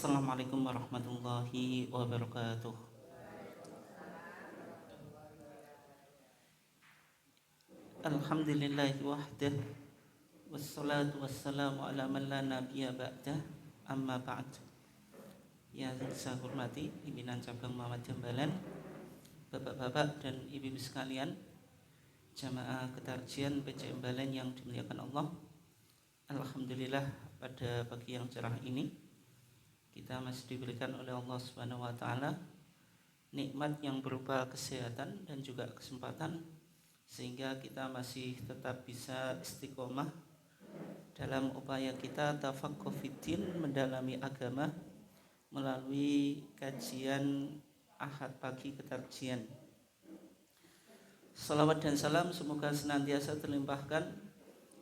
Assalamualaikum warahmatullahi wabarakatuh. Alhamdulillahi wahdah, wassalatu wassalamu ala man la nabiyya ba'dah, amma ba'd. Yang saya hormati pimpinan cabang Muhammad Jambalan, bapak-bapak dan ibu-ibu sekalian, jamaah ketarjian PCM Balen yang dimuliakan Allah. Alhamdulillah, pada pagi yang cerah ini kita masih diberikan oleh Allah Subhanahu wa taala nikmat yang berupa kesehatan dan juga kesempatan, sehingga kita masih tetap bisa istiqomah dalam upaya kita tafaqquh fiddin, mendalami agama melalui kajian Ahad pagi ketarjian. Salawat dan salam semoga senantiasa terlimpahkan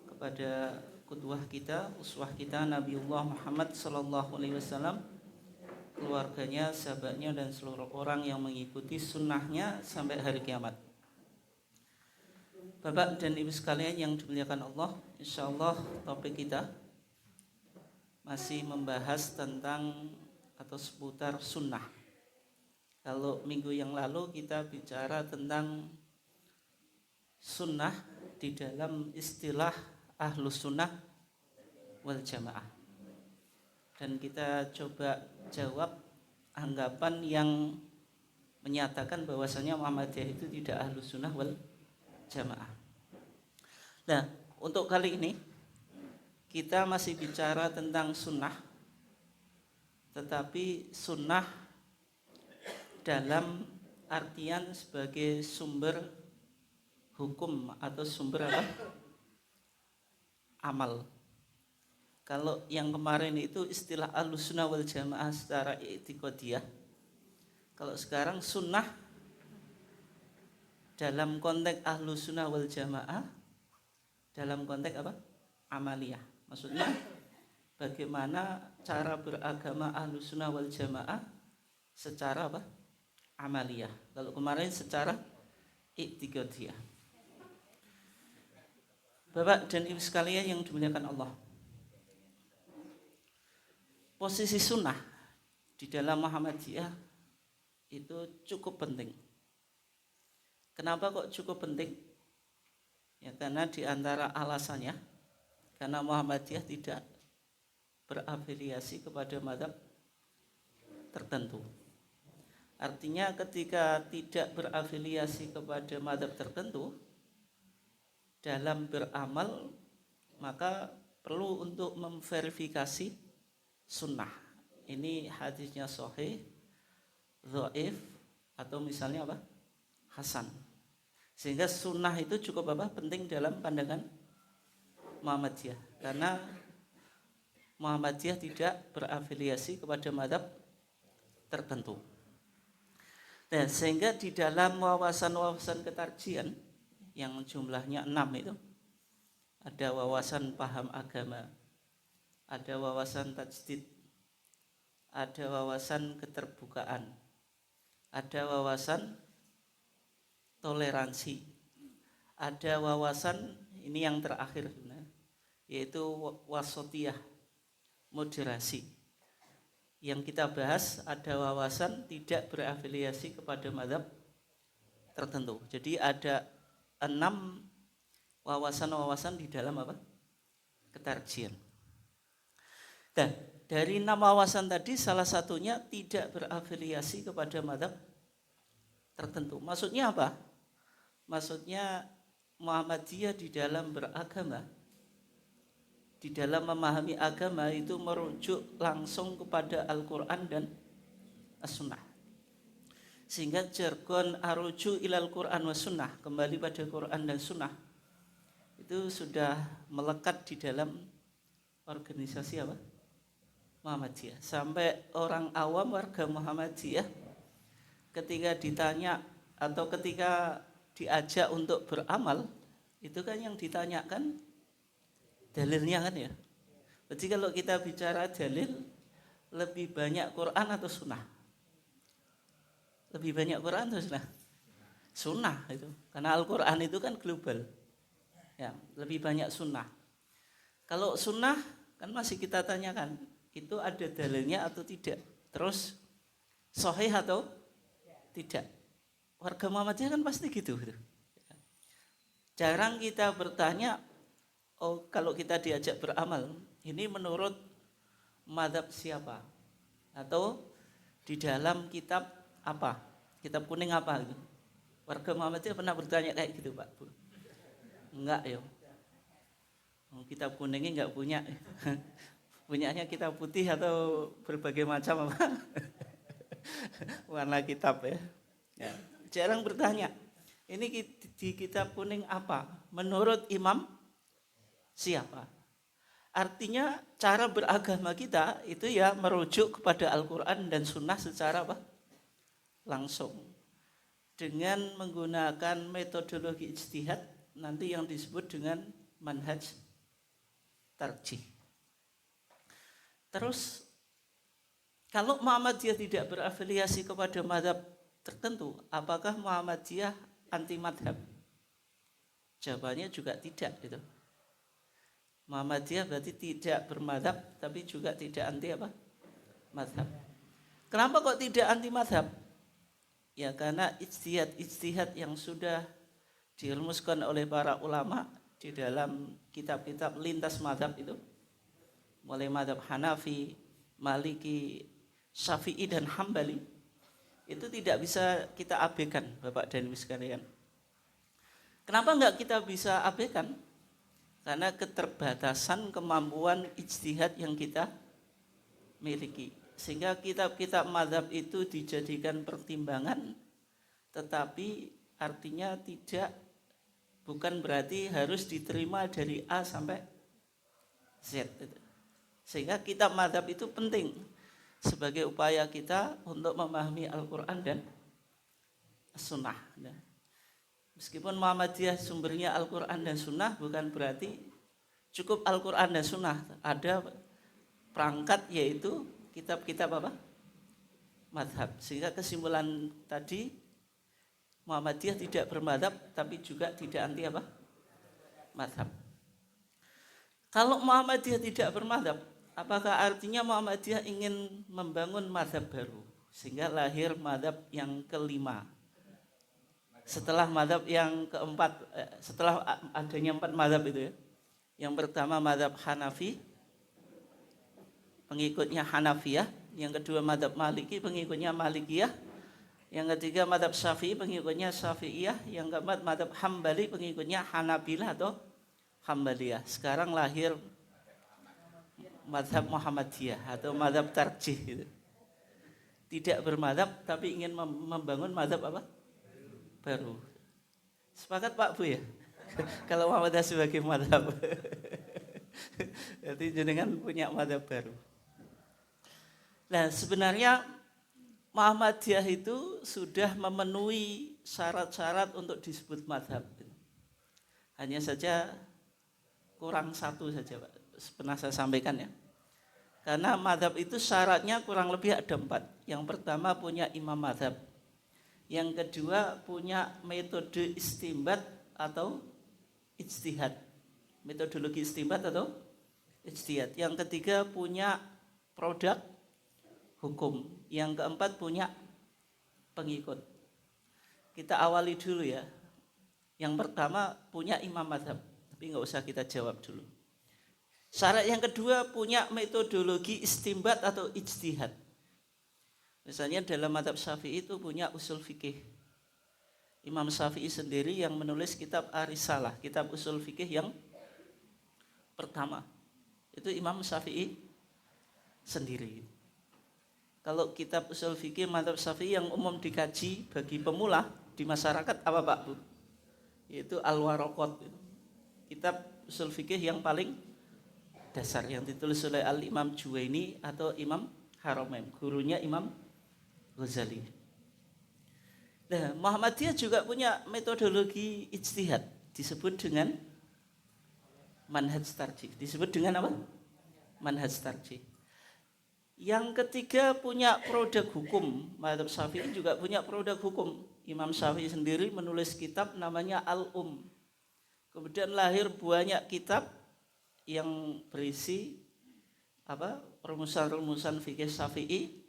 kepada qudwah kita, uswah kita, Nabiullah Muhammad sallallahu alaihi wasallam, keluarganya, sahabatnya, dan seluruh orang yang mengikuti sunnahnya sampai hari kiamat. Bapak dan ibu sekalian yang dimuliakan Allah, insyaallah topik kita masih membahas tentang atau seputar sunnah. Kalau minggu yang lalu kita bicara tentang sunnah di dalam istilah Ahlus Sunnah wal Jamaah, dan kita coba jawab anggapan yang menyatakan bahwasanya Muhammadiyah itu tidak Ahlus Sunnah wal Jamaah. Nah, untuk kali ini kita masih bicara tentang sunnah, tetapi sunnah dalam artian sebagai sumber hukum atau sumber apa? Amal. Kalau yang kemarin itu istilah Ahlussunnah wal Jamaah secara i'tiqadiyah. Kalau sekarang sunnah dalam konteks Ahlussunnah wal Jamaah dalam konteks apa? Amaliyah. Maksudnya bagaimana cara beragama Ahlussunnah wal Jamaah secara apa? Amaliyah. Kalau kemarin secara i'tiqadiyah. Bapak dan ibu sekalian yang dimuliakan Allah, posisi sunnah di dalam Muhammadiyah itu cukup penting. Kenapa kok cukup penting? Ya, karena di antara alasannya, karena Muhammadiyah tidak berafiliasi kepada mazhab tertentu. Artinya ketika tidak berafiliasi kepada mazhab tertentu dalam beramal, maka perlu untuk memverifikasi sunnah. Ini hadisnya sahih, dhaif, atau misalnya apa? Hasan. Sehingga sunnah itu cukup apa? Penting dalam pandangan Muhammadiyah, karena Muhammadiyah tidak berafiliasi kepada mazhab tertentu. Dan sehingga di dalam wawasan-wawasan ketarjian yang jumlahnya 6 itu, ada wawasan paham agama, ada wawasan tajdid, ada wawasan keterbukaan, ada wawasan toleransi, ada wawasan ini yang terakhir yaitu wasatiyah, moderasi. Yang kita bahas ada wawasan tidak berafiliasi kepada mazhab tertentu. Jadi ada 6 wawasan-wawasan di dalam apa? Ketarjian. Dan dari 6 wawasan tadi salah satunya tidak berafiliasi kepada mazhab tertentu. Maksudnya apa? Maksudnya Muhammadiyah di dalam beragama, di dalam memahami agama itu merujuk langsung kepada Al-Quran dan As-Sunnah. Sehingga jargon aruju ilal Quran wa sunnah, kembali pada Quran dan sunnah, itu sudah melekat di dalam organisasi apa? Muhammadiyah. Sampai orang awam warga Muhammadiyah ketika ditanya atau ketika diajak untuk beramal, itu kan yang ditanyakan dalilnya kan ya. Berarti kalau kita bicara dalil, lebih banyak Quran atau sunnah? Lebih banyak Quran atau sunnah? Sunnah itu, karena Al-Quran itu kan global. Ya, lebih banyak sunnah. Kalau sunnah kan masih kita tanyakan, itu ada dalilnya atau tidak. Terus sahih atau tidak. Warga Muhammadiyah kan pasti gitu. Jarang kita bertanya, oh kalau kita diajak beramal, ini menurut mazhab siapa? Atau di dalam kitab apa? Kitab kuning apa gitu. Warga Muhammadiyah pernah bertanya kayak gitu, Pak Bu? Enggak ya. Kitab kuningnya enggak punya. Punyanya kitab putih atau berbagai macam apa? Warna kitab ya. Jarang bertanya. Ini di kitab kuning apa? Menurut imam siapa? Artinya cara beragama kita itu ya merujuk kepada Al-Quran dan Sunnah secara apa? Langsung. Dengan menggunakan metodologi ijtihad nanti yang disebut dengan manhaj tarjih. Terus kalau Muhammadiyah tidak berafiliasi kepada mazhab tertentu, apakah Muhammadiyah anti mazhab? Jawabannya juga tidak gitu. Muhammadiyah berarti tidak bermadzhab tapi juga tidak anti apa? Mazhab. Kenapa kok tidak anti mazhab? Ya karena ijtihad yang sudah dirumuskan oleh para ulama di dalam kitab-kitab lintas mazhab itu, mulai mazhab Hanafi, Maliki, Syafi'i dan Hambali, itu tidak bisa kita abaikan, Bapak dan Ibu sekalian. Kenapa enggak kita bisa abaikan? Karena keterbatasan kemampuan ijtihad yang kita miliki. Sehingga kitab-kitab mazhab itu dijadikan pertimbangan, tetapi artinya bukan berarti harus diterima dari A sampai Z. Sehingga kitab mazhab itu penting sebagai upaya kita untuk memahami Al-Quran dan Sunnah. Meskipun Muhammadiyah sumbernya Al-Quran dan Sunnah, bukan berarti cukup Al-Quran dan Sunnah. Ada perangkat yaitu kitab-kitab apa? Mazhab. Sehingga kesimpulan tadi Muhammadiyah tidak bermadzhab tapi juga tidak anti apa? Mazhab. Kalau Muhammadiyah tidak bermadzhab, apakah artinya Muhammadiyah ingin membangun mazhab baru sehingga lahir mazhab yang kelima? Setelah mazhab yang keempat, setelah adanya 4 mazhab itu ya. Yang pertama mazhab Hanafi, pengikutnya Hanafiyah. Yang kedua mazhab Maliki, pengikutnya Malikiyah. Yang ketiga mazhab Syafi'i, pengikutnya Syafi'iyah. Yang keempat mazhab Hambali, pengikutnya Hanabilah atau Hambaliyah. Sekarang lahir mazhab Muhammadiyah atau mazhab tarjih gitu. Tidak bermazhab tapi ingin membangun mazhab apa? Baru. Sepakat Pak Bu ya? Kalau Muhammadiyah sebagai mazhab. Jadi jenengan punya mazhab baru. Nah, sebenarnya Muhammadiyah itu sudah memenuhi syarat-syarat untuk disebut mazhab. Hanya saja kurang satu saja Pak, pernah saya sampaikan ya. Karena mazhab itu syaratnya kurang lebih ada 4. Yang pertama punya imam mazhab. Yang kedua punya metode istinbat atau ijtihad. Metodologi istinbat atau ijtihad. Yang ketiga punya produk hukum. Yang keempat punya pengikut. Kita awali dulu ya. Yang pertama punya imam mazhab. Tapi nggak usah kita jawab dulu. Syarat yang kedua punya metodologi istinbat atau ijtihad. Misalnya dalam mazhab Syafi'i itu punya usul fikih. Imam Syafi'i sendiri yang menulis kitab Ar-Risalah, kitab usul fikih yang pertama. Itu Imam Syafi'i sendiri. Kalau kitab usul fikih mazhab Syafi'i yang umum dikaji bagi pemula di masyarakat apa Pak Bu? Yaitu Al-Waraqat. Kitab usul fikih yang paling dasar yang ditulis oleh Al-Imam Juwaini atau Imam Haramain, gurunya Imam Ghazali. Nah, Muhammadiyah juga punya metodologi ijtihad disebut dengan manhaj tarjih. Disebut dengan apa? Manhaj tarjih. Yang ketiga punya produk hukum. Mazhab Syafi'i juga punya produk hukum. Imam Syafi'i sendiri menulis kitab namanya Al-Um. Kemudian lahir banyak kitab yang berisi rumusan-rumusan fikih Syafi'i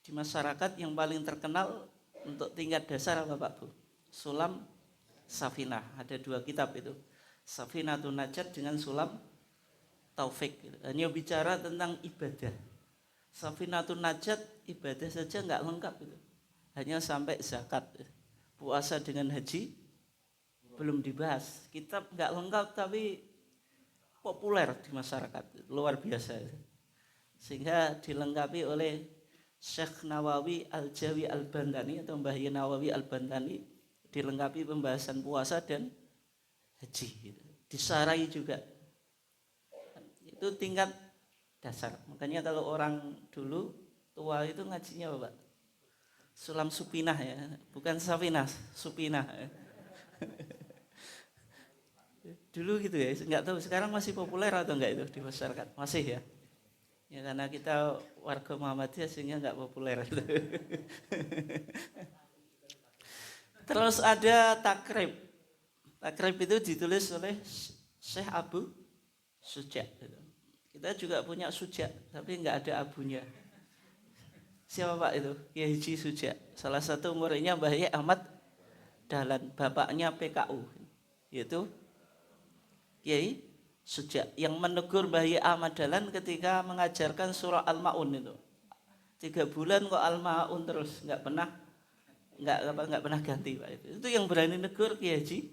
di masyarakat yang paling terkenal untuk tingkat dasar apa Pak Bu? Sulam Safinah. Ada 2 kitab itu. Safinatun Najat dengan Sulam Taufik. Hanya bicara tentang ibadah. Safinatun Najat ibadah saja nggak lengkap itu. Hanya sampai zakat. Puasa dengan haji belum dibahas. Kitab nggak lengkap tapi populer di masyarakat. Luar biasa. Sehingga dilengkapi oleh Syekh Nawawi Al-Jawi Al-Bantani atau Mbah Nawawi Al-Bantani, dilengkapi pembahasan puasa dan haji. Disarai juga. Itu tingkat dasar. Makanya kalau orang dulu tua itu ngajinya apa Pak? Sulam Supinah ya, bukan Safinah, Supinah. Dulu gitu ya, nggak tahu sekarang masih populer atau enggak itu di masyarakat? Masih ya. Ya karena kita warga Muhammadiyah sehingga nggak populer. Terus ada takrib. Takrib itu ditulis oleh Syekh Abu Suja. Kita juga punya Suja, tapi nggak ada abunya. Siapa Pak itu? Kiai Haji Suja. Salah satu muridnya Mbah Yai Ahmad Dahlan, bapaknya PKU, yaitu Kiai Suja yang menegur Mbah Yai Ahmad Dahlan ketika mengajarkan surah Al-Maun itu. 3 bulan kok Al-Maun terus, nggak pernah ganti Pak itu. Itu yang berani negur Kiai Haji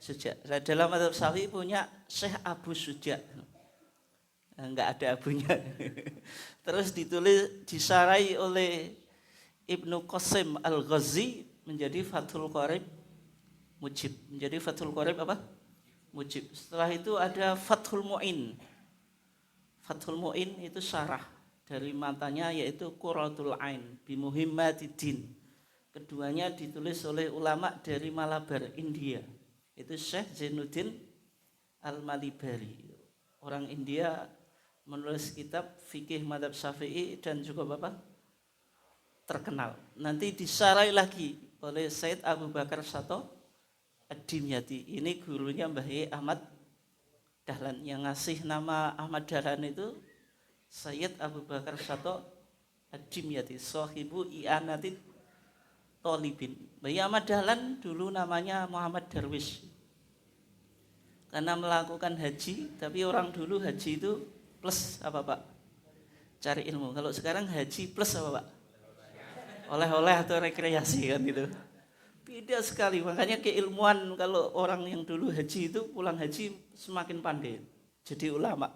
Suja. Dalam mazhab Syafi'i punya Syekh Abu Suja. Enggak ada abunya. Terus disarai oleh Ibnu Qasim Al-Ghazi menjadi Fathul Qorib Mujib. Menjadi Fathul Qorib apa? Mujib. Setelah itu ada Fathul Mu'in. Fathul Mu'in itu syarah dari matanya yaitu Qurratul Ain bi Muhammadiddin. Keduanya ditulis oleh ulama dari Malabar, India. Itu Syekh Zainuddin Al-Malibari. Orang India menulis kitab fikih mazhab Syafi'i dan juga Bapak terkenal. Nanti disarai lagi oleh Said Abu Bakar Sato Ad-Dimyati. Ini gurunya Mbah Yai Ahmad Dahlan. Yang ngasih nama Ahmad Dahlan itu Sayyid Abu Bakar Sato Ad-Dimyati, sahibu i'anatit Tolibin. Mbah Yai Ahmad Dahlan dulu namanya Muhammad Darwish. Karena melakukan haji, tapi orang dulu haji itu plus apa Pak? Cari ilmu. Kalau sekarang haji plus apa Pak? Oleh-oleh atau rekreasi kan gitu. Beda sekali. Makanya keilmuan kalau orang yang dulu haji itu pulang haji semakin pandai. Jadi ulama.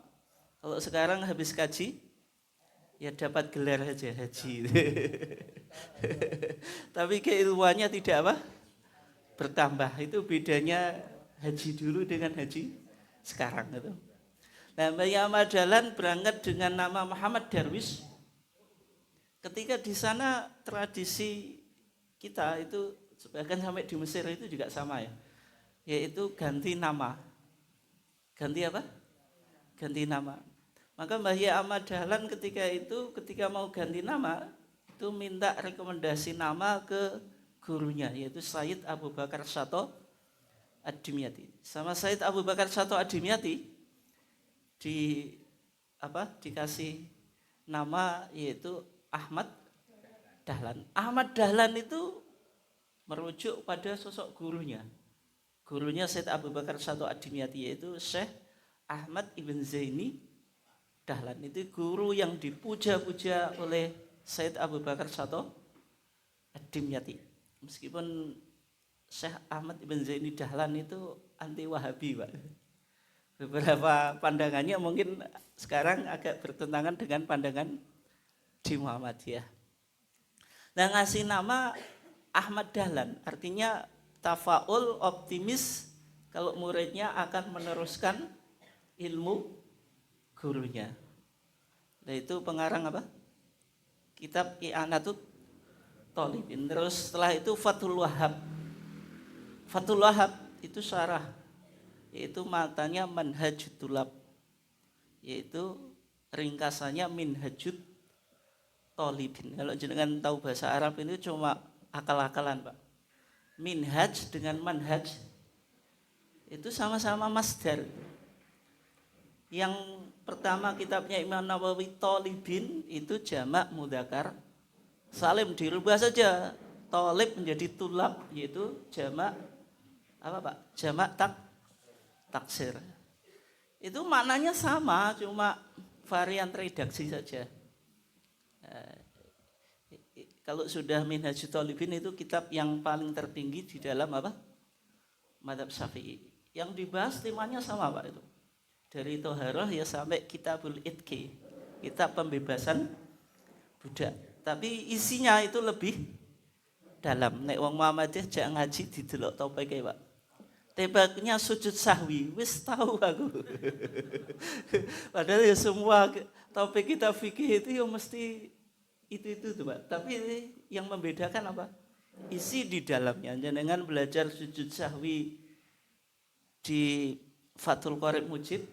Kalau sekarang habis kaji ya dapat gelar aja haji. Tapi keilmuannya tidak apa? Bertambah. Itu bedanya haji dulu dengan haji sekarang itu. Nah, Mbah Yai Ahmad Dahlan berangkat dengan nama Muhammad Darwish. Ketika di sana tradisi kita itu sebagian sampai di Mesir itu juga sama ya, yaitu ganti nama. Ganti apa? Ganti nama. Maka Mbah Yai Ahmad Dahlan ketika mau ganti nama itu minta rekomendasi nama ke gurunya yaitu Sayyid Abu Bakar Sato Ad-Dimyati. Sama Sayyid Abu Bakar Sato Ad-Dimyati dikasih nama yaitu Ahmad Dahlan. Ahmad Dahlan itu merujuk pada sosok gurunya. Gurunya Sayyid Abu Bakar Sato Ad-Dimyati yaitu Syekh Ahmad Ibn Zaini Dahlan. Itu guru yang dipuja-puja oleh Sayyid Abu Bakar Sato Ad-Dimyati. Meskipun Syekh Ahmad Ibn Zaini Dahlan itu anti Wahabi Pak. Beberapa pandangannya mungkin sekarang agak bertentangan dengan pandangan di Muhammadiyah. Nah, ngasih nama Ahmad Dahlan artinya tafaul, optimis kalau muridnya akan meneruskan ilmu gurunya. Nah, itu pengarang apa? Kitab I'anatut Thalibin. Terus setelah itu Fathul Wahhab. Fathul Wahhab itu syarah yaitu matanya Manhajut Thulab, yaitu ringkasannya Minhajut Thalibin. Kalau jenengan tahu bahasa Arab ini cuma akal-akalan Pak. Minhaj dengan manhaj itu sama-sama masdar. Yang pertama kitabnya Imam Nawawi Thalibin itu jamak mudzakkar salim, dirubah saja thalib menjadi tulab, yaitu jamak apa Pak? Jamak taksir. Itu maknanya sama, cuma varian redaksi saja. Kalau sudah Minhajul Thalibin itu kitab yang paling tertinggi di dalam apa? Mazhab Syafi'i. Yang dibahas temanya sama Pak itu. Dari Toharoh ya sampai Kitabul Itqi, kitab pembebasan budak. Tapi isinya itu lebih dalam. Nek wong Muhammadiyah jak ngaji didelok topike Pak. Tebaknya sujud sahwi, wis tahu aku. Padahal ya semua topik kita fikih itu ya mesti itu tuh Pak. Tapi yang membedakan apa? Isi di dalamnya. Jangan belajar sujud sahwi di Fathul Qorib Mujib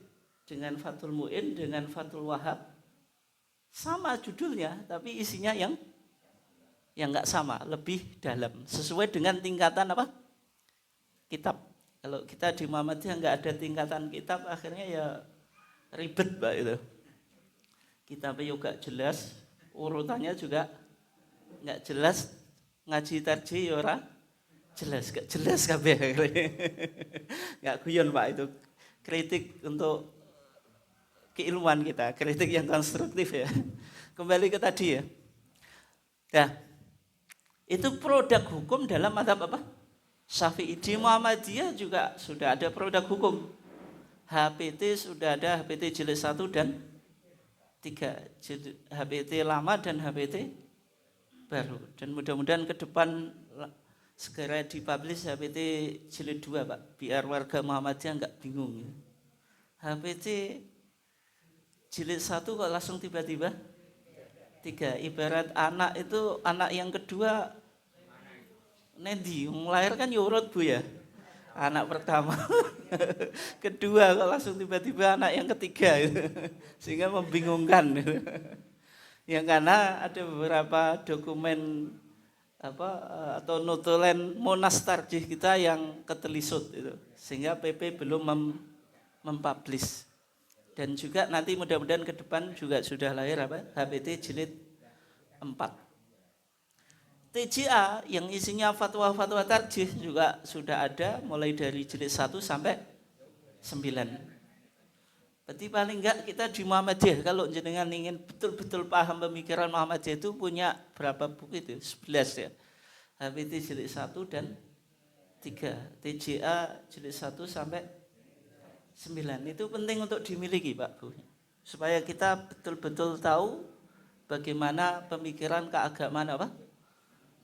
dengan Fathul Mu'in dengan Fathul Wahab sama judulnya, tapi isinya yang enggak sama, lebih dalam sesuai dengan tingkatan apa? Kitab. Kalau kita di Muhammadiyah enggak ada tingkatan kitab, akhirnya ya ribet Pak itu. Kitabnya juga jelas, urutannya juga enggak jelas, ngaji tarjih ya ora jelas, gak jelas kabeh. Enggak guyon Pak itu. Kritik untuk keilmuan kita, kritik yang konstruktif ya. Kembali ke tadi ya. Nah, itu produk hukum dalam mazhab apa? Syafi'i. Di Muhammadiyah juga sudah ada produk hukum. HPT sudah ada, HPT jilid 1 dan 3. HPT lama dan HPT baru. Dan mudah-mudahan ke depan segera dipublish HPT jilid 2 Pak. Biar warga Muhammadiyah enggak bingung. HPT jilid 1 kok langsung tiba-tiba 3. Ibarat anak itu, anak yang kedua Nendi, lahir kan ya urut Bu ya. Anak pertama, kedua kok langsung tiba-tiba anak yang ketiga gitu. Sehingga membingungkan gitu. Yang karena ada beberapa dokumen atau notulen Monas Tarjih kita yang ketelisut itu. Sehingga PP belum mempublish. Dan juga nanti mudah-mudahan ke depan juga sudah lahir HPT jilid 4. TJA yang isinya fatwa-fatwa tarjih juga sudah ada mulai dari jilid 1 sampai 9. Berarti paling enggak kita di Muhammadiyah kalau jenengan ingin betul-betul paham pemikiran Muhammadiyah itu punya berapa buku itu? 11 ya. HPT jilid 1 dan 3. TJA jilid 1 sampai 9. Itu penting untuk dimiliki Pak Bu. Supaya kita betul-betul tahu bagaimana pemikiran keagamaan apa?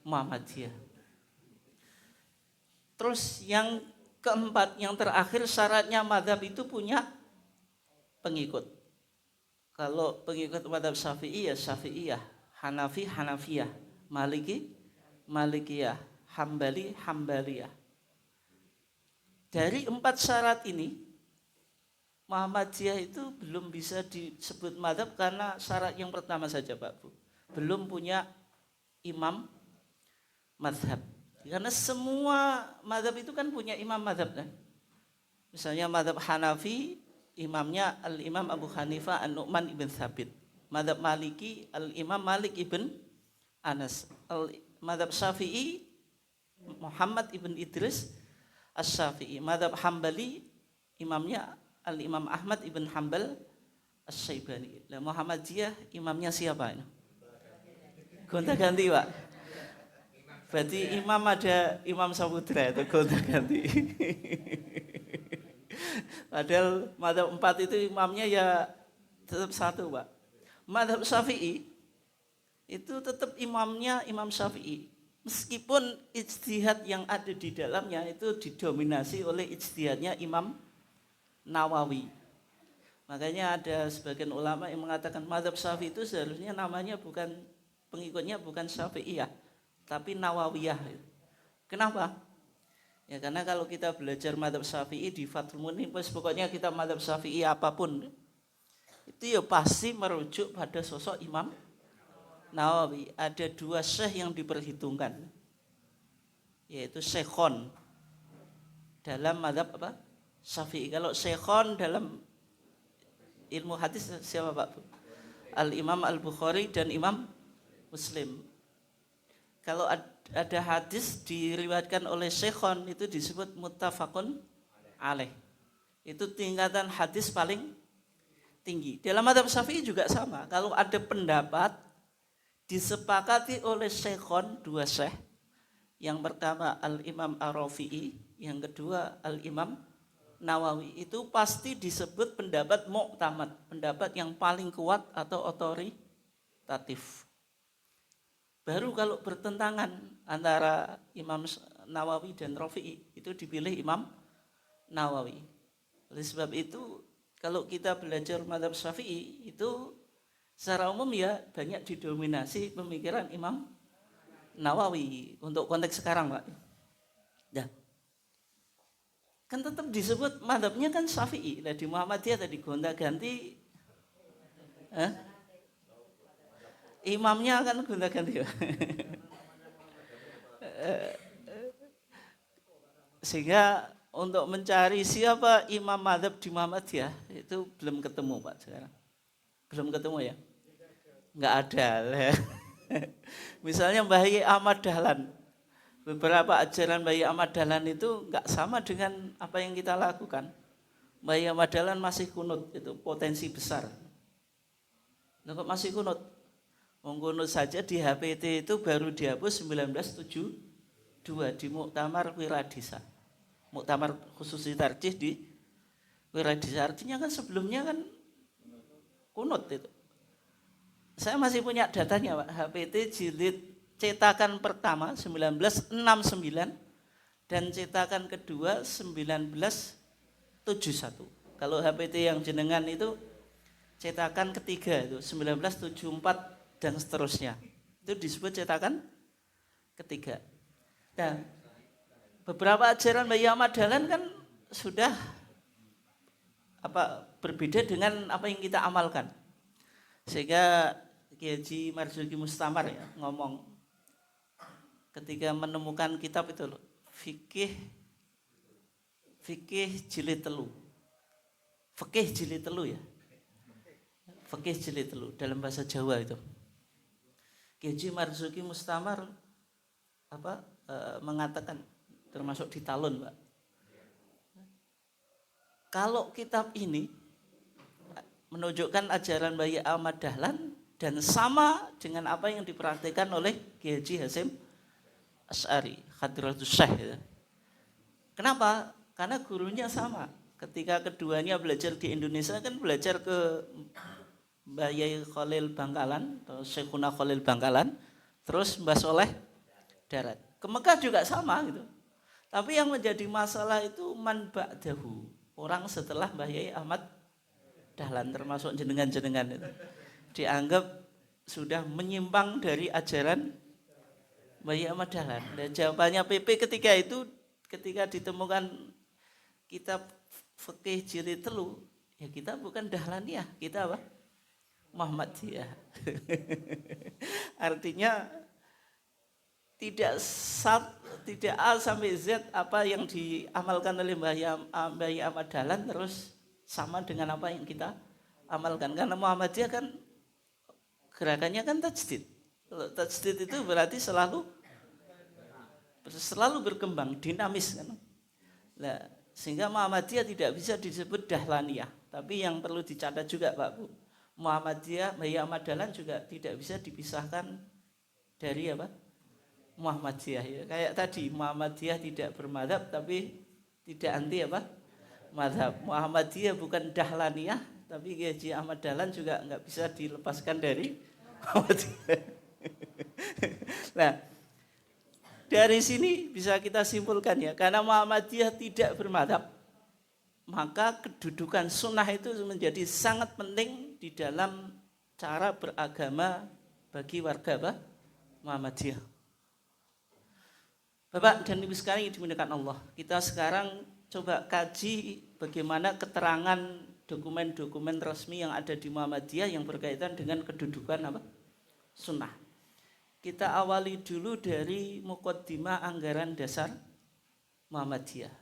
Muhammadiyah. Terus yang keempat, yang terakhir syaratnya mazhab itu punya pengikut. Kalau pengikut mazhab Syafi'i ya Syafi'iyah, Hanafi Hanafiyah, Maliki Malikiyah, Hambali Hambaliyah. Dari 4 syarat ini Muhammadiyah itu belum bisa disebut mazhab karena syarat yang pertama saja Pak Bu. Belum punya imam mazhab. Karena semua mazhab itu kan punya imam mazhab kan. Misalnya mazhab Hanafi, imamnya Al-Imam Abu Hanifah An-Nu'man ibn Thabit. Mazhab Maliki, Al-Imam Malik ibn Anas. Mazhab Syafi'i, Muhammad ibn Idris As-Syafi'i. Mazhab Hambali, imamnya Al-Imam Ahmad ibn Hanbal As-Syaibani. Nah, Muhammadiyah imamnya siapa ini? Gonta-ganti Pak. Berarti imam ada Imam Samudra itu gonta-ganti. Padahal mazhab 4 itu imamnya ya tetap satu Pak. Mazhab Syafi'i itu tetap imamnya Imam Syafi'i. Meskipun ijtihad yang ada di dalamnya itu didominasi oleh ijtihadnya Imam Nawawi. Makanya ada sebagian ulama yang mengatakan mazhab Syafi'i itu seharusnya namanya bukan, pengikutnya bukan Syafi'iyah, tapi Nawawiyah. Kenapa? Ya karena kalau kita belajar mazhab Syafi'i di Fathul Mu'in, pokoknya kita mazhab Syafi'i apapun, itu ya pasti merujuk pada sosok Imam Nawawi. Ada 2 syekh yang diperhitungkan, yaitu syekhon dalam mazhab apa? Syafi'i. Kalau syekhon dalam ilmu hadis siapa Pak Bu? Al-Imam Al-Bukhari dan Imam Muslim. Kalau ada hadis diriwayatkan oleh syekhon itu disebut muttafaqun alaih. Itu tingkatan hadis paling tinggi. Dalam mazhab Syafi'i juga sama. Kalau ada pendapat disepakati oleh syekhon, dua syekh, yang pertama Al-Imam Ar-Rafi'i, yang kedua Al-Imam Nawawi, itu pasti disebut pendapat mu'tamad, pendapat yang paling kuat atau otoritatif. Baru kalau bertentangan antara Imam Nawawi dan Rafi'i, itu dipilih Imam Nawawi. Oleh sebab itu, kalau kita belajar mazhab Syafi'i, itu secara umum ya banyak didominasi pemikiran Imam Nawawi untuk konteks sekarang, Pak. Ya. Kan tetap disebut mazhabnya kan Syafi'i. Nah, di Muhammadiyah tadi gonta-ganti imamnya kan gonta-ganti. Sehingga untuk mencari siapa imam mazhab di Muhammadiyah itu belum ketemu, Pak, sekarang. Belum ketemu ya? Enggak ada. Misalnya Mbah Yai Ahmad Dahlan. Beberapa ajaran Mbah Yai Ahmad Dahlan itu enggak sama dengan apa yang kita lakukan. Mbah Yai Ahmad Dahlan masih kunut, itu potensi besar. Nah, kok masih kunut? Kunut saja di HPT itu baru dihapus 1972 di Muktamar Wiradisa. Muktamar khusus tarjih di Wiradisa. Artinya kan sebelumnya kan kunut itu. Saya masih punya datanya, Pak. HPT jilid cetakan pertama 1969 dan cetakan kedua 1971. Kalau HPT yang jenengan itu cetakan ketiga itu 1974 dan seterusnya. Itu disebut cetakan ketiga. Dan beberapa ajaran Mbah Yai Ahmad Dahlan kan sudah berbeda dengan apa yang kita amalkan. Sehingga Kiai Haji Marzuki Mustamar ya ngomong ketika menemukan kitab itu loh, fikih jilid telu. Fikih jilid telu ya. Fikih jilid telu dalam bahasa Jawa itu. Kiai Haji Marzuki Mustamar mengatakan termasuk di talun, Pak. Kalau kitab ini menunjukkan ajaran Mbah Yai Ahmad Dahlan dan sama dengan apa yang dipraktikkan oleh Kiai Haji Hasyim Asy'ari, Hadratus Syekh. Ya. Kenapa? Karena gurunya sama. Ketika keduanya belajar di Indonesia kan belajar ke Mbah Yai Khalil Bangkalan atau Syekhuna Khalil Bangkalan, terus Mbah Soleh Darat. Ke Mekah juga sama gitu. Tapi yang menjadi masalah itu man ba'dahu, orang setelah Mbah Yai Ahmad Dahlan termasuk jenengan-jenengan itu dianggap sudah menyimpang dari ajaran Mbah Yai Ahmad Dahlan. Dan jawabannya PP ketika ditemukan kitab fikih jilid telu, ya kita bukan Dahlaniyah, kita apa? Muhammadiyah. Artinya tidak A sampai Z apa yang diamalkan oleh Mbah Yai Ahmad Dahlan terus sama dengan apa yang kita amalkan. Karena Muhammadiyah kan gerakannya kan tajdid. Tajdid itu berarti selalu berkembang, dinamis kan. Nah, sehingga Muhammadiyah tidak bisa disebut Dahlaniyah. Tapi yang perlu dicatat juga Pak Bu, Muhammadiyah, Mbah Yai Ahmad Dahlan juga tidak bisa dipisahkan dari apa? Muhammadiyah. Ya. Kayak tadi Muhammadiyah tidak bermadzhab tapi tidak anti apa? Mazhab. Muhammadiyah bukan Dahlaniyah, tapi Kiai Haji Ahmad Dahlan juga nggak bisa dilepaskan dari Muhammadiyah. Nah, dari sini bisa kita simpulkan ya, karena Muhammadiyah tidak bermadzhab, maka kedudukan sunnah itu menjadi sangat penting di dalam cara beragama bagi warga apa? Muhammadiyah. Bapak dan Ibu sekalian yang dimuliakan Allah, kita sekarang coba kaji bagaimana keterangan dokumen-dokumen resmi yang ada di Muhammadiyah yang berkaitan dengan kedudukan apa? Sunnah. Kita awali dulu dari Muqaddimah Anggaran Dasar Muhammadiyah.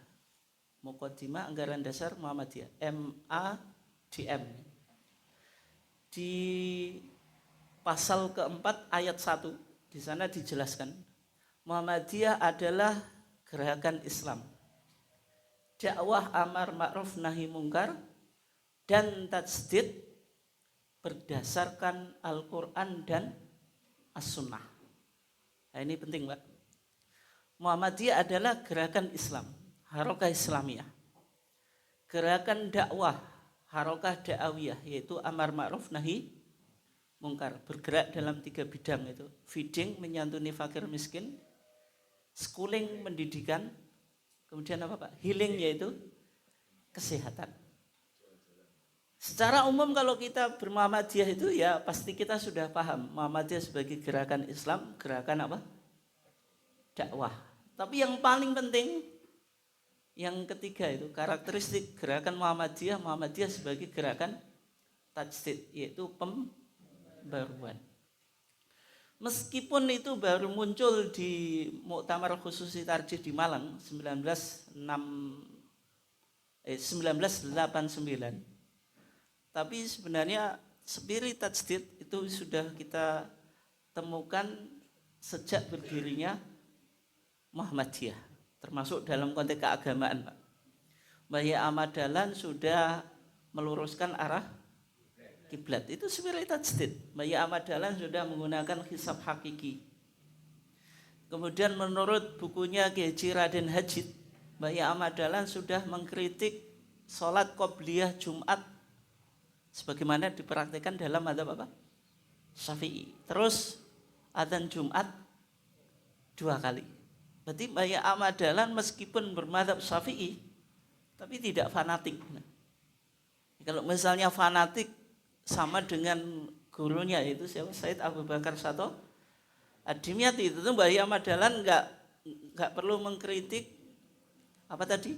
Muqaddimah Anggaran Dasar Muhammadiyah, MADM. di pasal keempat ayat 1 di sana dijelaskan Muhammadiyah adalah gerakan Islam, dakwah amar ma'ruf nahi mungkar dan tajdid berdasarkan Al-Quran dan As-Sunnah. Nah, ini penting, Pak. Muhammadiyah adalah gerakan Islam, harokah Islamiyah. Gerakan dakwah, harokah da'awiyah, yaitu amar ma'ruf nahi mungkar, bergerak dalam 3 bidang itu: feeding, menyantuni fakir miskin; schooling, pendidikan; kemudian apa, Pak? Healing, yaitu kesehatan. Secara umum kalau kita berMuhammadiyah itu ya pasti kita sudah paham Muhammadiyah sebagai gerakan Islam, gerakan apa? Dakwah. Tapi yang paling penting yang ketiga itu karakteristik gerakan Muhammadiyah, Muhammadiyah sebagai gerakan tajdid, yaitu pembaruan. Meskipun itu baru muncul di Muktamar Khususi Tarjih di Malang 1989, tapi sebenarnya spirit tajdid itu sudah kita temukan sejak berdirinya Muhammadiyah, termasuk dalam konteks keagamaan, Pak. Mbah Ahmad Dahlan sudah meluruskan arah kiblat, itu spirit tajdid. Mbah Ahmad Dahlan sudah menggunakan hisab hakiki. Kemudian menurut bukunya Kiai Raden Hajid, Mbah Ahmad Dahlan sudah mengkritik sholat qobliyah Jumat sebagaimana dipraktikkan dalam mazhab apa? Syafi'i. Terus adzan Jumat 2 kali. Berarti Mbah Ahmad Dahlan meskipun bermazhab Syafi'i tapi tidak fanatik. Kalau misalnya fanatik sama dengan gurunya itu siapa? Said Abu Bakar Sato Ad-Dimyati, itu Mbah Ahmad Dahlan enggak perlu mengkritik apa tadi?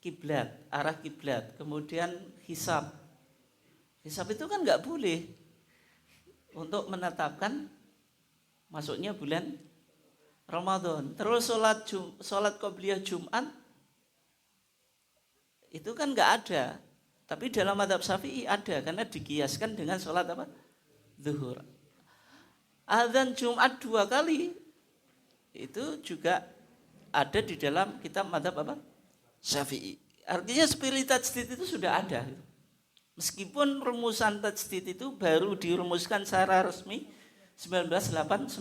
Kiblat, arah kiblat, kemudian hisab. Hisab itu kan enggak boleh untuk menetapkan masuknya bulan Ramadan. Terus sholat qobliyah Jumat itu kan enggak ada. Tapi dalam mazhab Syafi'i ada karena dikiaskan dengan sholat apa? Zuhur. Adzan Jumat 2 kali itu juga ada di dalam kitab mazhab apa? Syafi'i. Artinya spirit tajdid itu sudah ada. Meskipun rumusan tajdid itu baru dirumuskan secara resmi 1989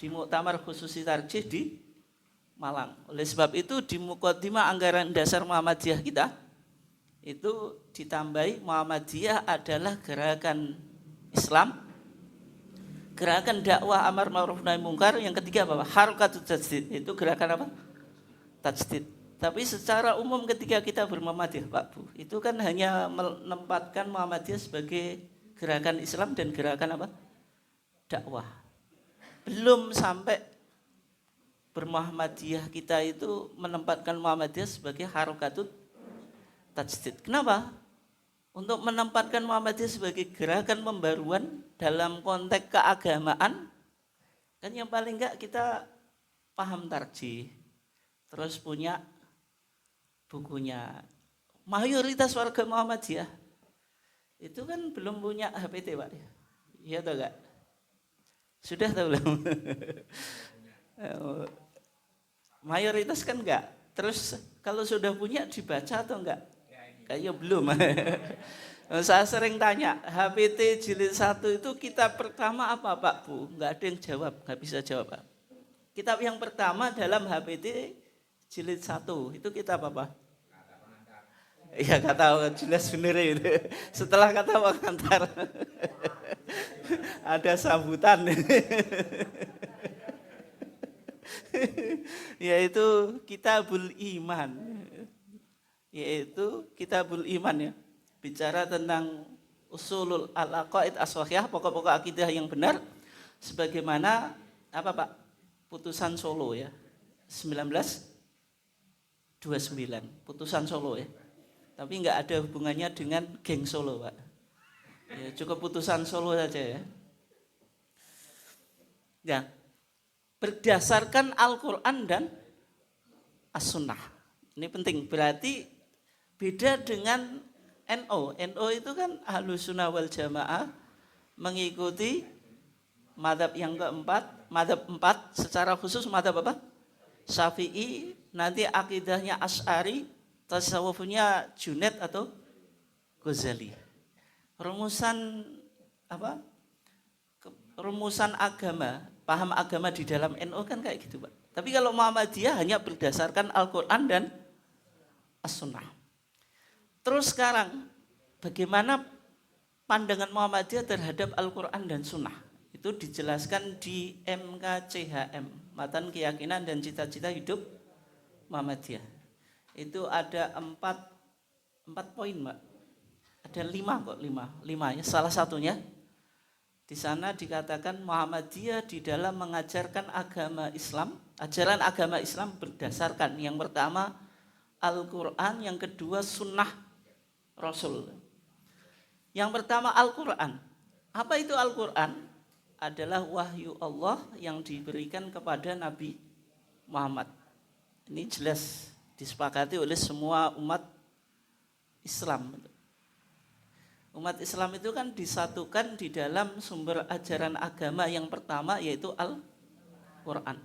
di Muktamar Khususi Tarjih di Malang. Oleh sebab itu di Muqaddimah Anggaran Dasar Muhammadiyah kita itu ditambahi Muhammadiyah adalah gerakan Islam, gerakan dakwah amar ma'ruf nahi mungkar. Yang ketiga apa? Harokatut tajdid, itu gerakan apa? Tajdid. Tapi secara umum ketika kita berMuhammadiyah, Pak Bu, itu kan hanya menempatkan Muhammadiyah sebagai gerakan Islam dan gerakan apa? Dakwah. Belum sampai berMuhammadiyah kita itu menempatkan Muhammadiyah sebagai harokatut tajdid. Kenapa? Untuk menempatkan Muhammadiyah sebagai gerakan pembaruan dalam konteks keagamaan, kan yang paling enggak kita paham tarjih, terus punya bukunya. Mayoritas warga Muhammadiyah itu kan belum punya HPT, Pak. Iya atau enggak? Sudah atau belum? Mayoritas kan enggak. Terus kalau sudah punya dibaca atau enggak? Kayaknya belum. Saya sering tanya, HPT jilid 1 itu kitab pertama apa, Pak Bu? Enggak ada yang jawab, enggak bisa jawab, Pak. Kitab yang pertama dalam HPT jilid 1 itu kitab apa? Iya, kata jelas bener itu. Setelah kata pengantar ada sambutan. Yaitu Kitabul Iman. Yaitu Kitabul Iman ya. Bicara tentang usulul al-aqaid as-shahihah, pokok-pokok akidah yang benar sebagaimana apa, Pak? Putusan Solo ya. 1929, putusan Solo ya. Tapi enggak ada hubungannya dengan geng Solo, Pak. Ya, cukup putusan Solo saja ya. Ya, berdasarkan Al-Quran dan As-Sunnah. Ini penting, berarti beda dengan NO itu kan Ahlus Sunnah wal Jamaah, mengikuti mazhab yang keempat, mazhab 4 secara khusus mazhab apa? Syafi'i, nanti akidahnya Asy'ari, tasawufnya Junaid atau Ghazali. Rumusan apa? Rumusan agama, paham agama di dalam NU kan kayak gitu, Pak. Tapi kalau Muhammadiyah hanya berdasarkan Al-Qur'an dan As-Sunnah. Terus sekarang bagaimana pandangan Muhammadiyah terhadap Al-Qur'an dan Sunnah? Itu dijelaskan di MKCHM, Matan Keyakinan dan Cita-Cita Hidup Muhammadiyah. Itu ada 4 poin, Mbak. Ada 5 ya. Salah satunya di sana dikatakan Muhammadiyah di dalam mengajarkan agama Islam, ajaran agama Islam berdasarkan yang pertama Al-Qur'an, yang kedua Sunnah Rasul. Yang pertama Al-Qur'an. Apa itu Al-Qur'an? Adalah wahyu Allah yang diberikan kepada Nabi Muhammad. Ini jelas disepakati oleh semua umat Islam. Umat Islam itu kan disatukan di dalam sumber ajaran agama yang pertama, yaitu Al-Qur'an.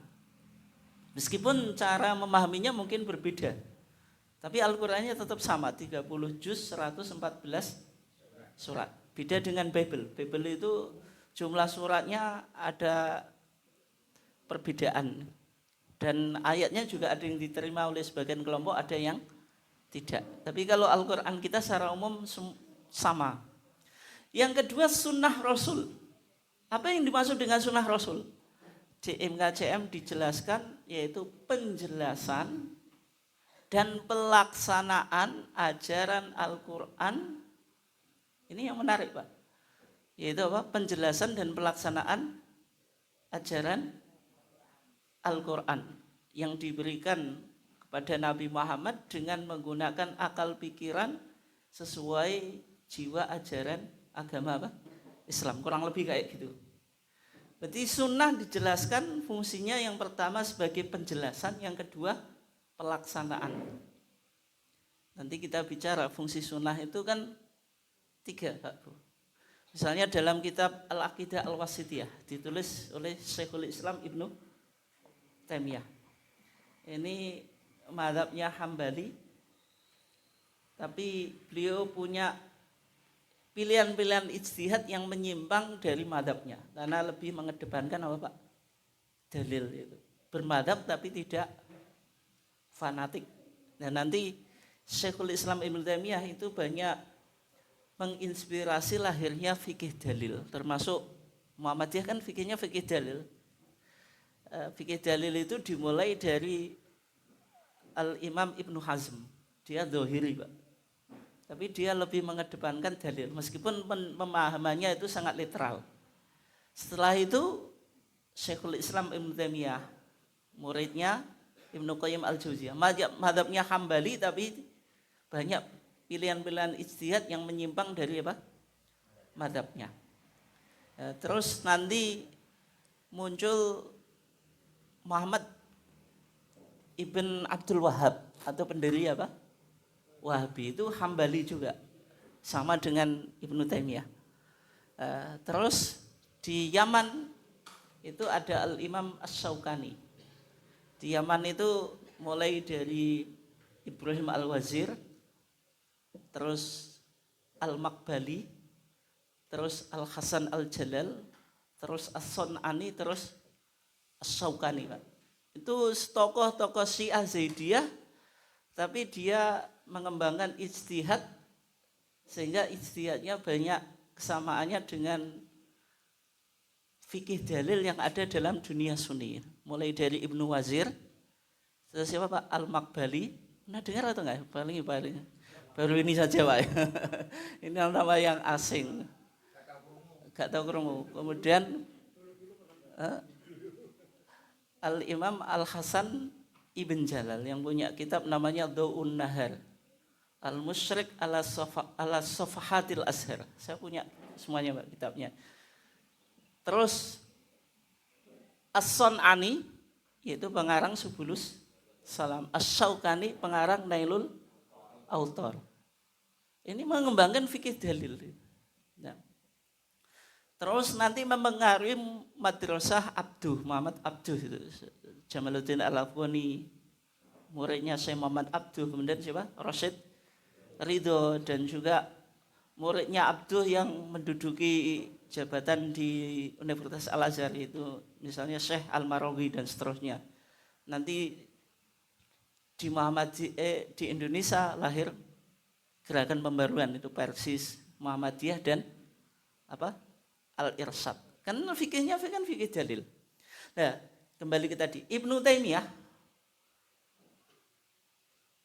Meskipun cara memahaminya mungkin berbeda, tapi Al-Qur'annya tetap sama, 30 juz, 114 surat. Beda dengan Bible. Bible itu jumlah suratnya ada perbedaan. Dan ayatnya juga ada yang diterima oleh sebagian kelompok, ada yang tidak. Tapi kalau Al-Qur'an kita secara umum sama. Yang kedua Sunnah Rasul. Apa yang dimaksud dengan Sunnah Rasul? Di MKCM dijelaskan, yaitu penjelasan dan pelaksanaan ajaran Al-Qur'an. Ini yang menarik, Pak. Yaitu apa? Penjelasan dan pelaksanaan ajaran Al-Qur'an yang diberikan kepada Nabi Muhammad dengan menggunakan akal pikiran sesuai jiwa ajaran agama apa? Islam. Kurang lebih kayak gitu. Berarti sunnah dijelaskan fungsinya yang pertama sebagai penjelasan, yang kedua pelaksanaan. Nanti kita bicara fungsi sunnah itu kan 3, Pak Bu. Misalnya dalam kitab Al-Aqidah Al-Wasithiyah ditulis oleh Syekhul Islam Ibnu Taimiyah. Ini mazhabnya Hambali, tapi beliau punya pilihan-pilihan ijtihad yang menyimpang dari mazhabnya, karena lebih mengedepankan apa, Pak? Dalil itu. Bermadzhab tapi tidak fanatik. Dan nanti Syekhul Islam Ibnu Taimiyah itu banyak menginspirasi lahirnya fikih dalil, termasuk Muhammadiyah kan fikihnya fikih dalil. Fikih dalil itu dimulai dari Al-Imam Ibnu Hazm. Dia dzahiri, Pak. Tapi dia lebih mengedepankan dalil, meskipun pemahamannya itu sangat literal. Setelah itu Syekhul Islam Ibnu Taimiyah, muridnya Ibnu Qayyim Al-Jauziyah, mazhabnya Hambali, tapi banyak pilihan-pilihan ijtihad yang menyimpang dari apa? Mazhabnya. Terus nanti muncul Muhammad Ibn Abdul Wahhab atau pendiri apa? Wahabi, itu Hambali juga, sama dengan Ibnu Taimiyah. Terus di Yaman itu ada Al-Imam Asy-Syaukani. Di Yaman itu mulai dari Ibrahim Al-Wazir, terus Al-Makbali, terus Al-Hasan Al-Jalal, terus As-Sun'ani, terus Asy-Syaukani, Pak. Itu tokoh-tokoh Syiah Zaidiyah, tapi dia mengembangkan ijtihad sehingga ijtihadnya banyak kesamaannya dengan fikih dalil yang ada dalam dunia Sunni. Mulai dari Ibnu Wazir, terus siapa, Pak? Al-Makbali. Pernah dengar atau enggak? Paling baru ini saja, Pak. Ini nama yang asing. Enggak tahu krungu. Kemudian Al-Imam Al-Hasan Ibn Jalal yang punya kitab namanya Dhau'un Nahar, Al-Musyrik ala Safahatil Azhar. Saya punya semuanya, Pak, kitabnya. Terus As-Sun'ani, yaitu pengarang Subulus Salam. Asy-Syaukani pengarang Nailul Autar. Ini mengembangkan fikih dalil. Nah, terus nanti mempengaruhi madrasah Muhammad Abduh itu. Jamaluddin Al-Afghani, muridnya Syekh Muhammad Abduh, kemudian siapa? Rasyid Ridho, dan juga muridnya Abduh yang menduduki jabatan di Universitas Al-Azhar itu, misalnya Syekh Al-Marawi dan seterusnya. Nanti di di Indonesia lahir gerakan pembaruan itu Persis, Muhammadiyah dan apa? Al-Irsyad. Kan fikihnya kan fikih dalil. Nah, kembali ke tadi, Ibnu Taimiyah,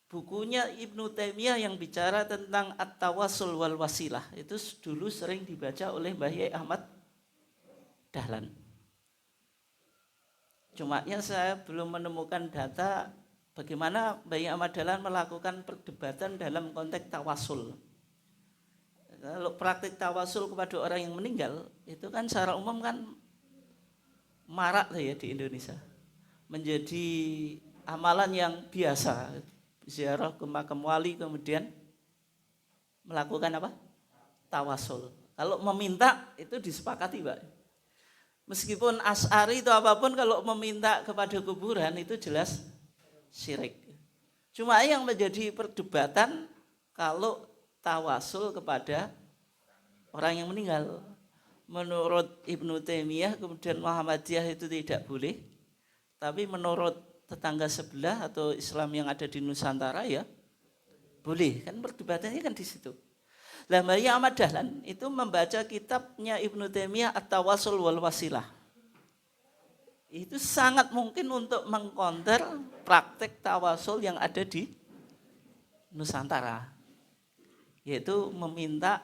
bukunya Ibnu Taimiyah yang bicara tentang at-tawassul wal wasilah itu dulu sering dibaca oleh Mbah Yai Ahmad Dahlan. Cumanya saya belum menemukan data bagaimana Mbah Yai Ahmad Dahlan melakukan perdebatan dalam konteks tawasul. Kalau praktik tawasul kepada orang yang meninggal itu kan secara umum kan marak ya di Indonesia. Menjadi amalan yang biasa. Ziarah ke makam wali kemudian melakukan apa? Tawasul. Kalau meminta itu disepakati, Pak. Meskipun Asy'ari itu apapun, kalau meminta kepada kuburan itu jelas syirik. Cuma yang menjadi perdebatan kalau tawasul kepada orang yang meninggal. Menurut Ibnu Taimiyah kemudian Muhammadiyah itu tidak boleh. Tapi menurut tetangga sebelah atau Islam yang ada di Nusantara ya boleh. Kan perdebatannya kan di situ. Lah Mbah Yai Ahmad Dahlan itu membaca kitabnya Ibnu Taimiyah At-Tawassul wal Wasilah. Itu sangat mungkin untuk mengkonter praktek tawasul yang ada di Nusantara. Yaitu meminta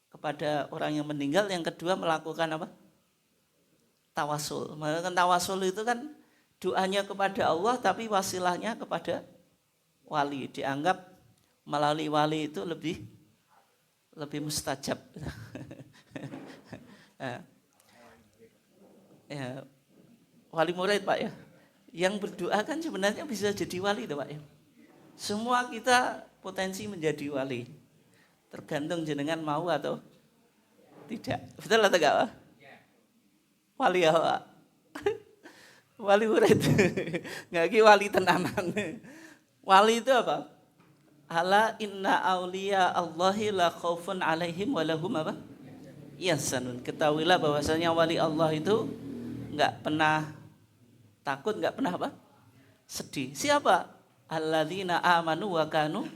kepada orang yang meninggal, yang kedua melakukan apa? Tawasul. Melakukan tawasul itu kan doanya kepada Allah tapi wasilahnya kepada wali. Dianggap melalui wali itu lebih mustajab. Ya, wali murid Pak ya. Yang berdoa kan sebenarnya bisa jadi wali Pak ya. Semua kita potensi menjadi wali. Tergantung jenengan mau atau tidak. Betul atau enggak Pak? Wali ya Pak. Wali murid. Enggak ki wali tenanan. Wali itu apa? Ala inna auliya Allahi la khaufun alaihim wa lahum apa? Yahzanun. Ketahuilah bahwasanya wali Allah itu enggak pernah takut, enggak pernah apa? Sedih. Siapa? Alladzina amanu wa kanu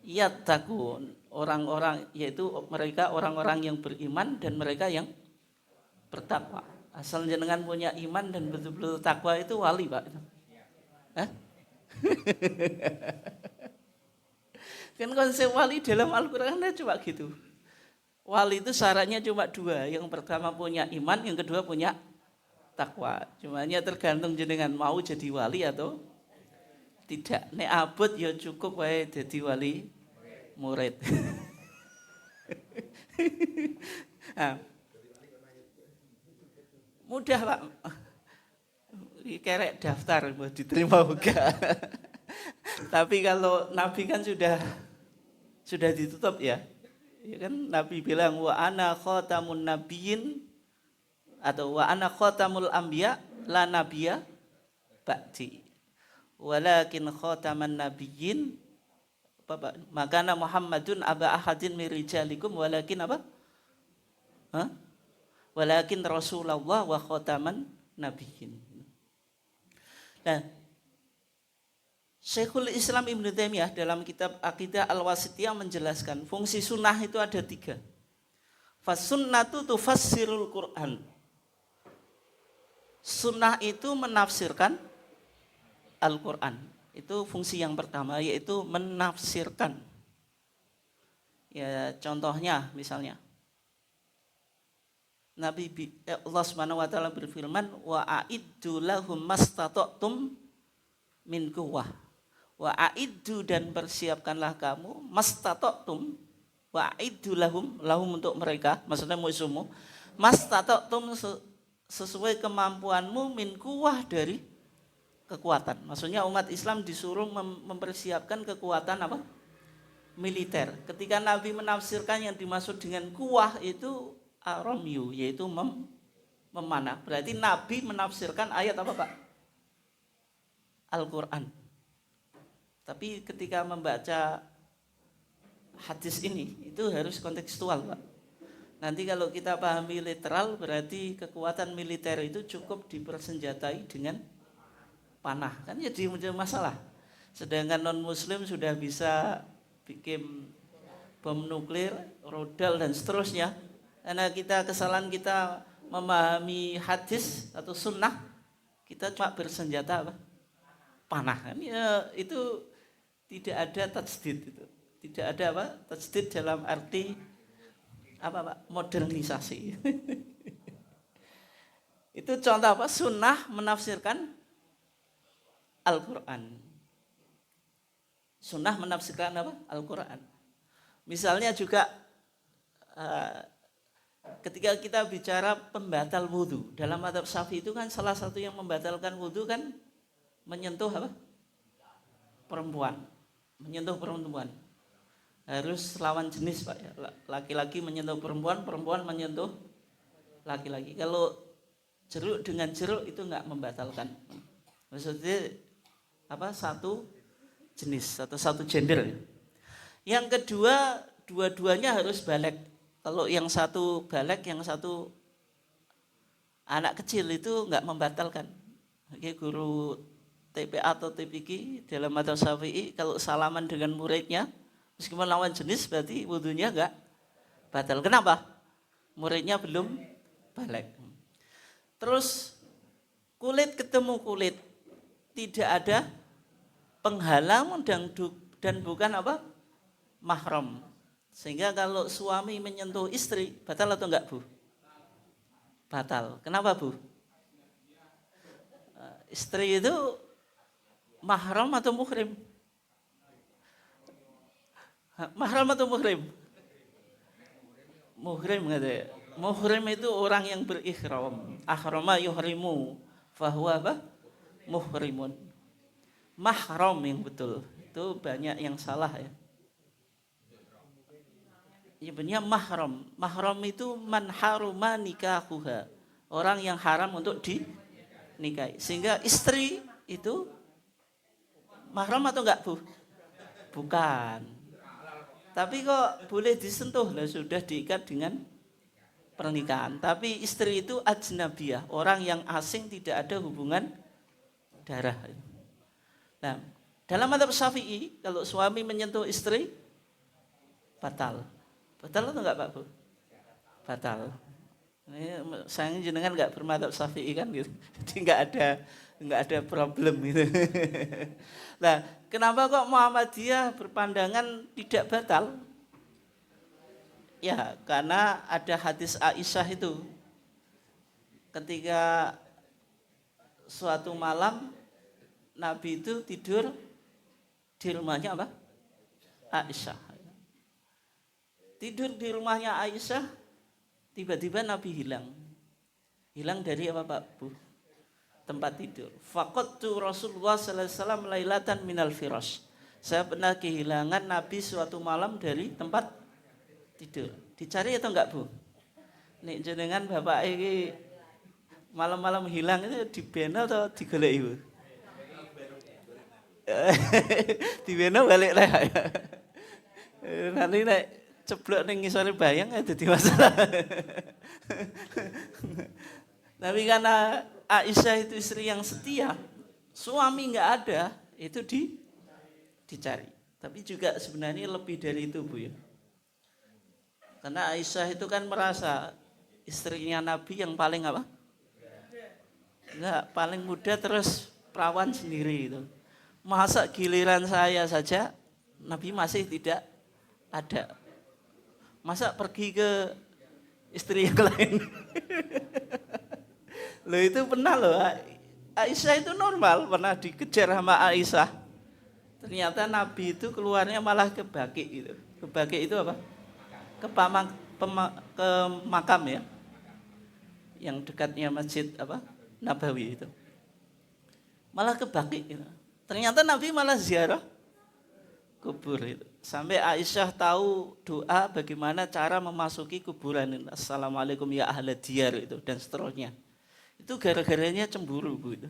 yattaqun. Orang-orang, yaitu mereka orang-orang yang beriman dan mereka yang bertakwa. Asal jenengan punya iman dan betul-betul takwa itu wali Pak. Hah? Kan konsep wali dalam Al-Quran cuma gitu. Wali itu syaratnya cuma dua. Yang pertama punya iman, yang kedua punya takwa. Cumanya tergantung jenengan mau jadi wali atau tidak. Nek abot ya cukup wae jadi wali murid. Nah, mudah Pak. Kerek daftar mau diterima juga. Tapi kalau Nabi kan sudah ditutup ya. Ya kan Nabi bilang wa ana khatamun nabiyyin atau wa ana khatamul anbiya la nabiyya ba'di. Walakin khataman nabiyyin makana Muhammadun aba ahadin min rijalikum walakin apa? Hah? Walakin Rasulullah wa khataman nabiyyin. Nah, Syekhul Islam Ibnu Taimiyah dalam kitab Aqidah Al-Wasithiyah menjelaskan fungsi sunnah itu ada 3. Fasunnatu tufassirul Quran. Sunnah itu menafsirkan Al-Quran. Itu fungsi yang pertama, yaitu menafsirkan. Ya, contohnya misalnya Allah Subhanahu wa taala berfirman wa a'iddu lahum mastata'tum min quwwah. Wa a'iddu dan persiapkanlah kamu mastata'tum wa a'iddu lahum untuk mereka, maksudnya musuhmu, mastata'tum sesuai kemampuanmu min quwwah dari kekuatan. Maksudnya umat Islam disuruh mempersiapkan kekuatan apa? militer. Ketika Nabi menafsirkan yang dimaksud dengan kuwah itu aromyu, yaitu memanah. Berarti Nabi menafsirkan ayat apa Pak? Al-Quran. Tapi ketika membaca hadis ini itu harus kontekstual Pak. Nanti kalau kita pahami literal berarti kekuatan militer itu cukup dipersenjatai dengan panah. Kan jadi masalah. Sedangkan non-muslim sudah bisa bikin bom nuklir, rudal dan seterusnya. Karena kesalahan kita memahami hadis atau sunnah, kita cuma bersenjata apa? Panah. Kan ya, itu tidak ada tajdid itu. Tidak ada apa? Tajdid dalam arti apa Pak? Modernisasi. Itu contoh apa? Sunnah menafsirkan Al-Quran. Sunnah menafsirkan apa? Al-Quran. Misalnya juga ketika kita bicara pembatal wudhu, dalam mazhab Syafi'i itu kan salah satu yang membatalkan wudhu kan menyentuh apa? Perempuan. Menyentuh perempuan. Harus lawan jenis Pak ya. Laki-laki menyentuh perempuan, perempuan menyentuh laki-laki. Kalau jeruk dengan jeruk itu enggak membatalkan. Maksudnya apa? Satu jenis atau satu gender. Yang kedua, dua-duanya harus balik. Kalau yang satu balik, yang satu anak kecil itu enggak membatalkan. Oke, guru TPA atau TPQ dalam mazhab Syafi'i kalau salaman dengan muridnya meskipun lawan jenis berarti wudunya enggak batal. Kenapa? Muridnya belum balik. Terus kulit ketemu kulit, tidak ada penghalang dan bukan apa? Mahram. Sehingga kalau suami menyentuh istri, batal atau enggak Bu? Batal. Kenapa Bu? Istri itu mahram atau muhrim? Mahram atau muhrim? Muhrim katanya. Muhrim itu orang yang berikhram. Ahrama yuhrimu fahuwa apa? Muhrimun. Mahram yang betul. Itu banyak yang salah ya. Ya benar mahram. Mahram itu man haruma nikahuha. Orang yang haram untuk dinikahi. Sehingga istri itu mahram atau enggak Bu? Bukan. Tapi kok boleh disentuh lah, sudah diikat dengan pernikahan. Tapi istri itu ajnabiyah, orang yang asing, tidak ada hubungan darah. Nah, dalam mazhab Syafi'i kalau suami menyentuh istri batal. Batal atau enggak Pak Bu? Batal. Ini sayang jenengan enggak bermadzhab Syafi'i kan gitu. Jadi enggak ada problem gitu. Nah, kenapa kok Muhammadiyah berpandangan tidak batal? Ya, karena ada hadis Aisyah itu. Ketika suatu malam Nabi itu tidur di rumahnya apa? Aisyah. Tidur di rumahnya Aisyah, tiba-tiba Nabi hilang. Hilang dari apa Pak Bu? Tempat tidur. Faqadtu Rasulullah sallallahu alaihi wasallam lailatan minal firash. Saya pernah kehilangan Nabi suatu malam dari tempat tidur. Dicari atau enggak Bu? Nek jenengan Bapak iki malam-malam hilang itu dibeno atau digoleki Bu? Dibeno balik lah. Nanti nek ceblok ning ngisore bayang dadi masalah. Tapi karena Aisyah itu istri yang setia, suami nggak ada, itu dicari. Tapi juga sebenarnya lebih dari itu Bu ya. Karena Aisyah itu kan merasa istrinya Nabi yang paling apa? Enggak, paling muda terus perawan sendiri itu. Masa giliran saya saja Nabi masih tidak ada. Masa pergi ke istri yang lain? Loh itu pernah loh, Aisyah itu normal, pernah dikejar sama Aisyah. Ternyata Nabi itu keluarnya malah ke Baqi gitu. Ke Baqi itu apa? Ke makam ya. Yang dekatnya masjid apa? Nabawi itu. Malah ke Baqi gitu. Ternyata Nabi malah ziarah kubur itu. Sampai Aisyah tahu doa bagaimana cara memasuki kuburan. Assalamualaikum ya ahla diyar itu dan seterusnya. Itu gara-garanya cemburu Bu itu.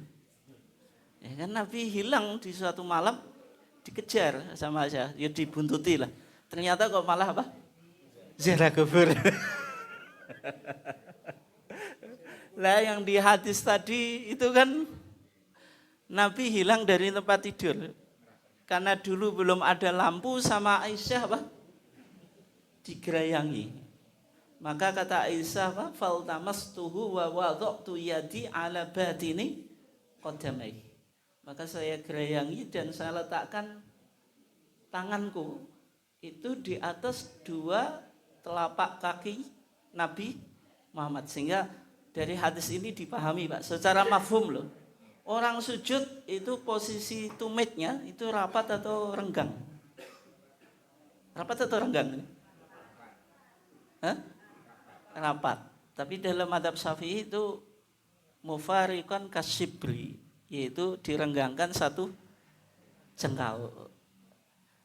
Ya kan Nabi hilang di suatu malam dikejar sama Aisyah, ya dibuntuti lah. Ternyata kok malah apa? Ziarah kubur. Lah yang di hadis tadi itu kan Nabi hilang dari tempat tidur. Karena dulu belum ada lampu sama Aisyah apa? Digerayangi. Maka kata Aisyah apa? Faltamastuhu wa wada'tu yadi ala batini qadamai. Maka saya gerayangi dan saya letakkan tanganku itu di atas dua telapak kaki Nabi Muhammad. Sehingga dari hadis ini dipahami Pak, secara mafhum loh. Orang sujud itu posisi tumitnya itu rapat atau renggang? Rapat atau renggang? Hah? Rapat. Tapi dalam madhab Syafi'i itu mufarikon kasibri, yaitu direnggangkan satu jengkal.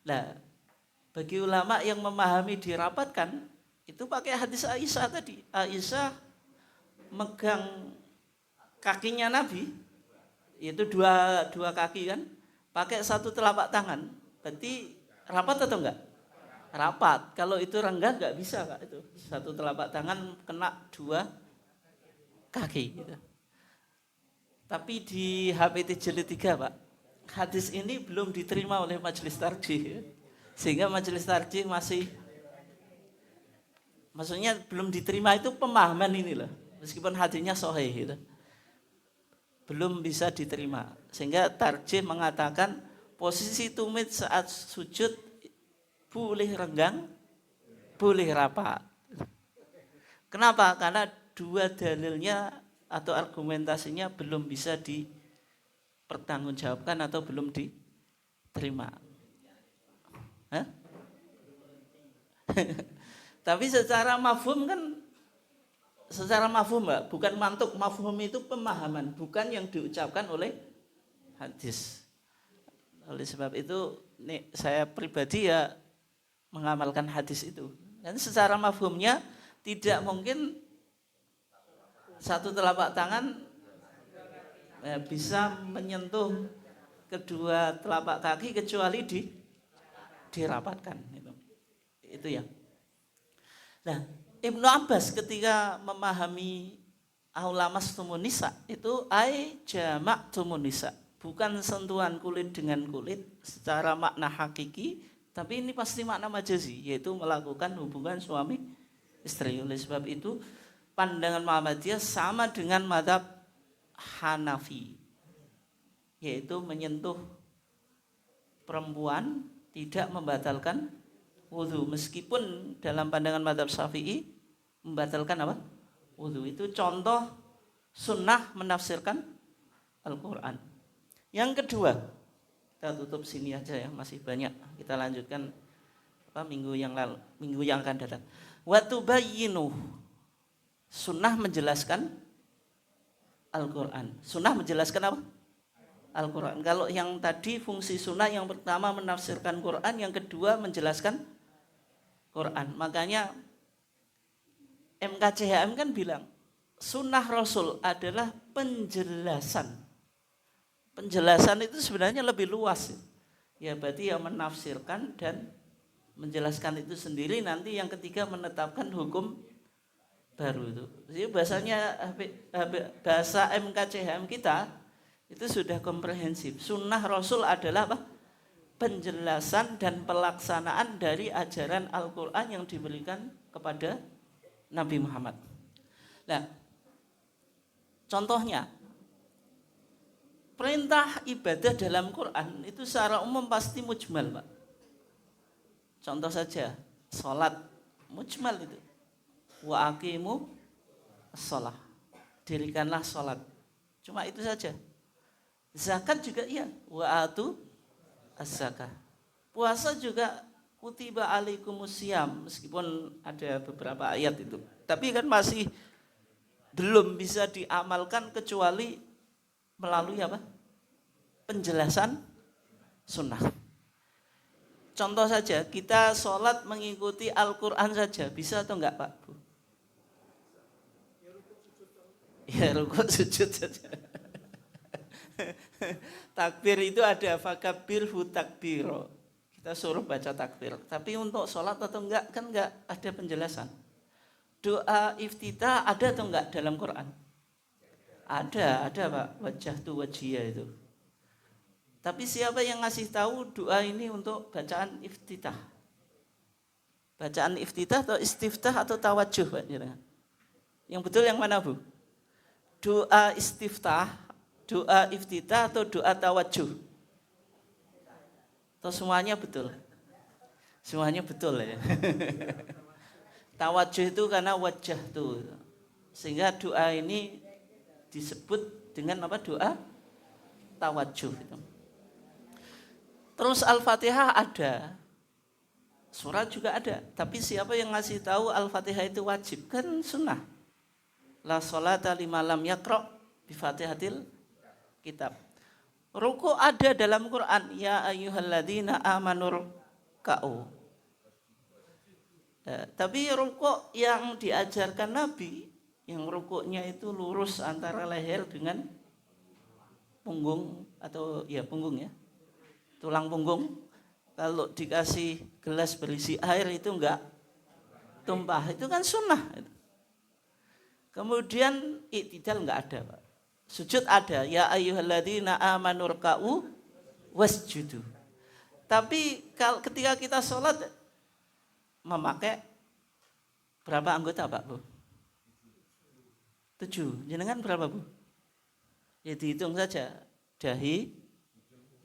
Nah, bagi ulama yang memahami dirapatkan itu pakai hadis Aisyah tadi. Aisyah megang kakinya Nabi, itu dua kaki kan, pakai satu telapak tangan. Berarti rapat atau enggak? Rapat. Kalau itu renggang enggak bisa Kak itu. Satu telapak tangan kena dua kaki gitu. Tapi di HPT jilid 3 Pak, hadis ini belum diterima oleh majelis tarjih. Sehingga majelis tarjih masih, maksudnya belum diterima itu pemahaman ini loh. Meskipun hadisnya sahih gitu, belum bisa diterima. Sehingga tarjih mengatakan posisi tumit saat sujud boleh renggang, boleh rapat. Kenapa? Karena dua dalilnya atau argumentasinya belum bisa dipertanggungjawabkan atau belum diterima. Hah? Tapi secara mafhum kan, secara mafhum Mbak, bukan mantuk. Mafhum itu pemahaman, bukan yang diucapkan oleh hadis. Oleh sebab itu saya pribadi ya mengamalkan hadis itu. Dan secara mafhumnya tidak mungkin satu telapak tangan bisa menyentuh kedua telapak kaki kecuali dirapatkan. Itu ya. Nah, Ibnu Abbas ketika memahami aulamas tumunisa itu jamak tumunisa, bukan sentuhan kulit dengan kulit secara makna hakiki, tapi ini pasti makna majazi, yaitu melakukan hubungan suami istri. Oleh sebab itu pandangan Muhammadiyah sama dengan mazhab Hanafi, yaitu menyentuh perempuan tidak membatalkan wudu, meskipun dalam pandangan mazhab Syafi'i membatalkan apa? Wudu. Itu contoh sunnah menafsirkan Al-Quran. Yang kedua, kita tutup sini aja ya, masih banyak. Kita lanjutkan minggu yang lalu, minggu yang akan datang. Wa tubayyinu, sunnah menjelaskan Al-Quran. Sunnah menjelaskan apa? Al-Quran. Kalau yang tadi fungsi sunnah yang pertama menafsirkan Quran, yang kedua menjelaskan Quran. Makanya MKCHM kan bilang sunnah Rasul adalah penjelasan. Penjelasan itu sebenarnya lebih luas. Ya berarti yang menafsirkan dan menjelaskan itu sendiri, nanti yang ketiga menetapkan hukum baru itu. Jadi bahasanya bahasa MKCHM kita itu sudah komprehensif. Sunnah Rasul adalah apa? Penjelasan dan pelaksanaan dari ajaran Al-Quran yang diberikan kepada Nabi Muhammad. Nah, contohnya perintah ibadah dalam Quran itu secara umum pasti mujmal, Pak. Contoh saja, sholat mujmal itu. Wa aqimu sholat, dirikanlah sholat. Cuma itu saja. Zakat juga iya, wa atu az-zakah. Puasa juga kutiba alaikumusiyam, meskipun ada beberapa ayat itu. Tapi kan masih belum bisa diamalkan kecuali melalui apa? Penjelasan sunnah. Contoh saja, kita sholat mengikuti Al-Quran saja, bisa atau enggak Pak Bu? Ya rukuk sujud saja. Takbir itu ada fakabir hu takbiro. Kita suruh baca takbir. Tapi untuk sholat atau enggak, kan enggak ada penjelasan. Doa iftitah ada atau enggak dalam Quran? Ada Pak. Wajah tu wajiyah itu. Tapi siapa yang ngasih tahu doa ini untuk bacaan iftitah? Bacaan iftitah atau istiftah atau tawajuh Pak? Yang betul yang mana Bu? Doa istiftah, doa iftitah atau doa tawajuh? Atau semuanya betul? Semuanya betul ya. Tawajuh itu karena wajah tuh. Sehingga doa ini disebut dengan apa? Doa tawajuh itu. Terus Al-Fatihah ada. Surat juga ada. Tapi siapa yang ngasih tahu Al-Fatihah itu wajib? Kan sunnah. La sholata liman lam yaqra bi Fatihatil kitab. Ruku ada dalam Quran, ya ayyuhalladzina amanu ruk'u. Tapi ruku yang diajarkan Nabi, yang rukuknya itu lurus antara leher dengan punggung atau ya punggung ya, tulang punggung. Kalau dikasih gelas berisi air itu enggak tumpah, itu kan sunnah. Kemudian i'tidal enggak ada Pak. Sujud ada, ya ayyuhalladzina amanu ruk'u wasjudu. Tapi ketika kita sholat memakai berapa anggota Pak Bu? 7. Jenengan berapa Bu? Ya dihitung saja. Dahi,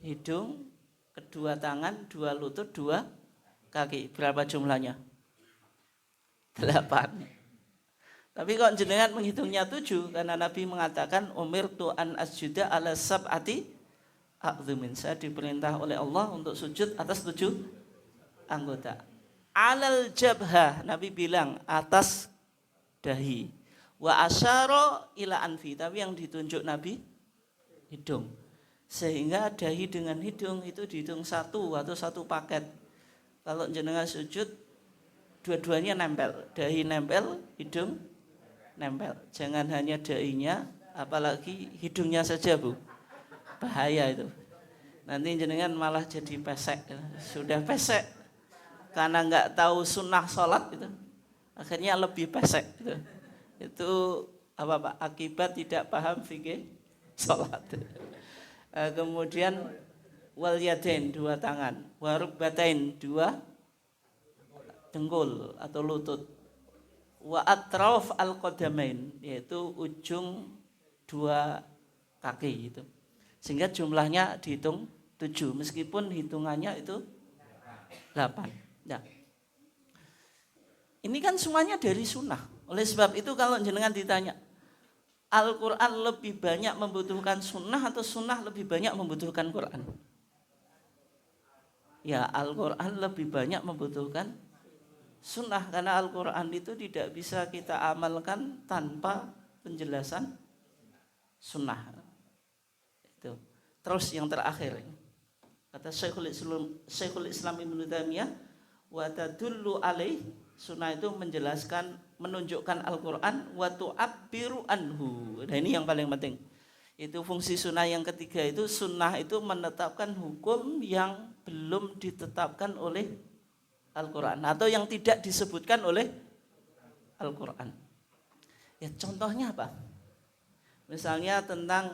hidung, kedua tangan, 2 lutut, 2 kaki. Berapa jumlahnya? 8. Tapi kok jenengan menghitungnya 7 karena Nabi mengatakan umirtu an asjuda ala sab'ati a'dzumin. Saya diperintah oleh Allah untuk sujud atas 7 anggota. Alal jabhah, Nabi bilang atas dahi. Wa asyara ila anfi, tapi yang ditunjuk Nabi hidung. Sehingga dahi dengan hidung itu dihitung satu atau satu paket. Kalau jenengan sujud dua-duanya nempel, dahi nempel, hidung nempel. Jangan hanya dahinya, apalagi hidungnya saja Bu. Bahaya itu. Nanti jenengan malah jadi pesek. Sudah pesek karena nggak tahu sunnah sholat itu, akhirnya lebih pesek gitu. Itu apa Pak? Akibat tidak paham fikih sholat. Kemudian wal yadain 2 tangan, warukbatain 2 dengkul atau lutut, wa atrauf al qadamain yaitu ujung 2 kaki itu. Sehingga jumlahnya dihitung 7 meskipun hitungannya itu 8. Nah, ini kan semuanya dari sunnah. Oleh sebab itu kalau jenengan ditanya, Al-Quran lebih banyak membutuhkan sunnah atau sunnah lebih banyak membutuhkan Quran? Ya, Al-Quran lebih banyak membutuhkan sunnah karena Al-Quran itu tidak bisa kita amalkan tanpa penjelasan sunnah. Itu. Terus yang terakhir, kata Syekhul Islam Ibnu Taimiyah, wa tadullu alaih, sunnah itu menjelaskan, menunjukkan Al-Quran, wa tu'abbiru anhu. Nah ini yang paling penting. Itu fungsi sunnah yang ketiga itu, sunnah itu menetapkan hukum yang belum ditetapkan oleh Al-Quran atau yang tidak disebutkan oleh Al-Quran. Ya contohnya apa? Misalnya tentang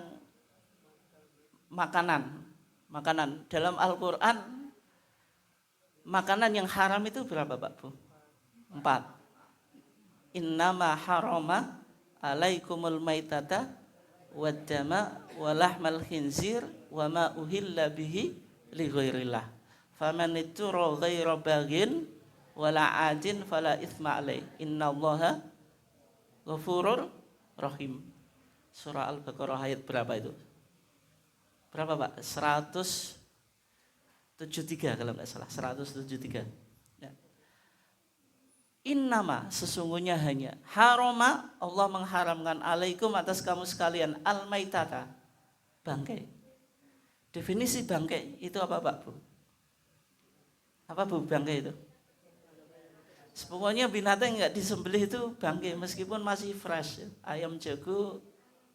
makanan. Dalam Al-Quran makanan yang haram itu berapa Pak Bu? 4. Innama harama alaikumul maitata waddama walahmal khinzir wa ma uhilla bihi li ghairillah. Faman ittara ghaira baghin wala adin fala itsma alaih. Innallaha ghafurur rahim. Surah Al-Baqarah ayat berapa itu? Berapa Pak? 173 kalau enggak salah, 173. Innama, sesungguhnya hanya, harama, Allah mengharamkan alaikum atas kamu sekalian, al-maitata, bangkai. Definisi bangkai itu apa Pak Bu? Apa bu bangkai itu? Pokoknya binatang yang nggak disembelih itu bangkai meskipun masih fresh. Ayam jago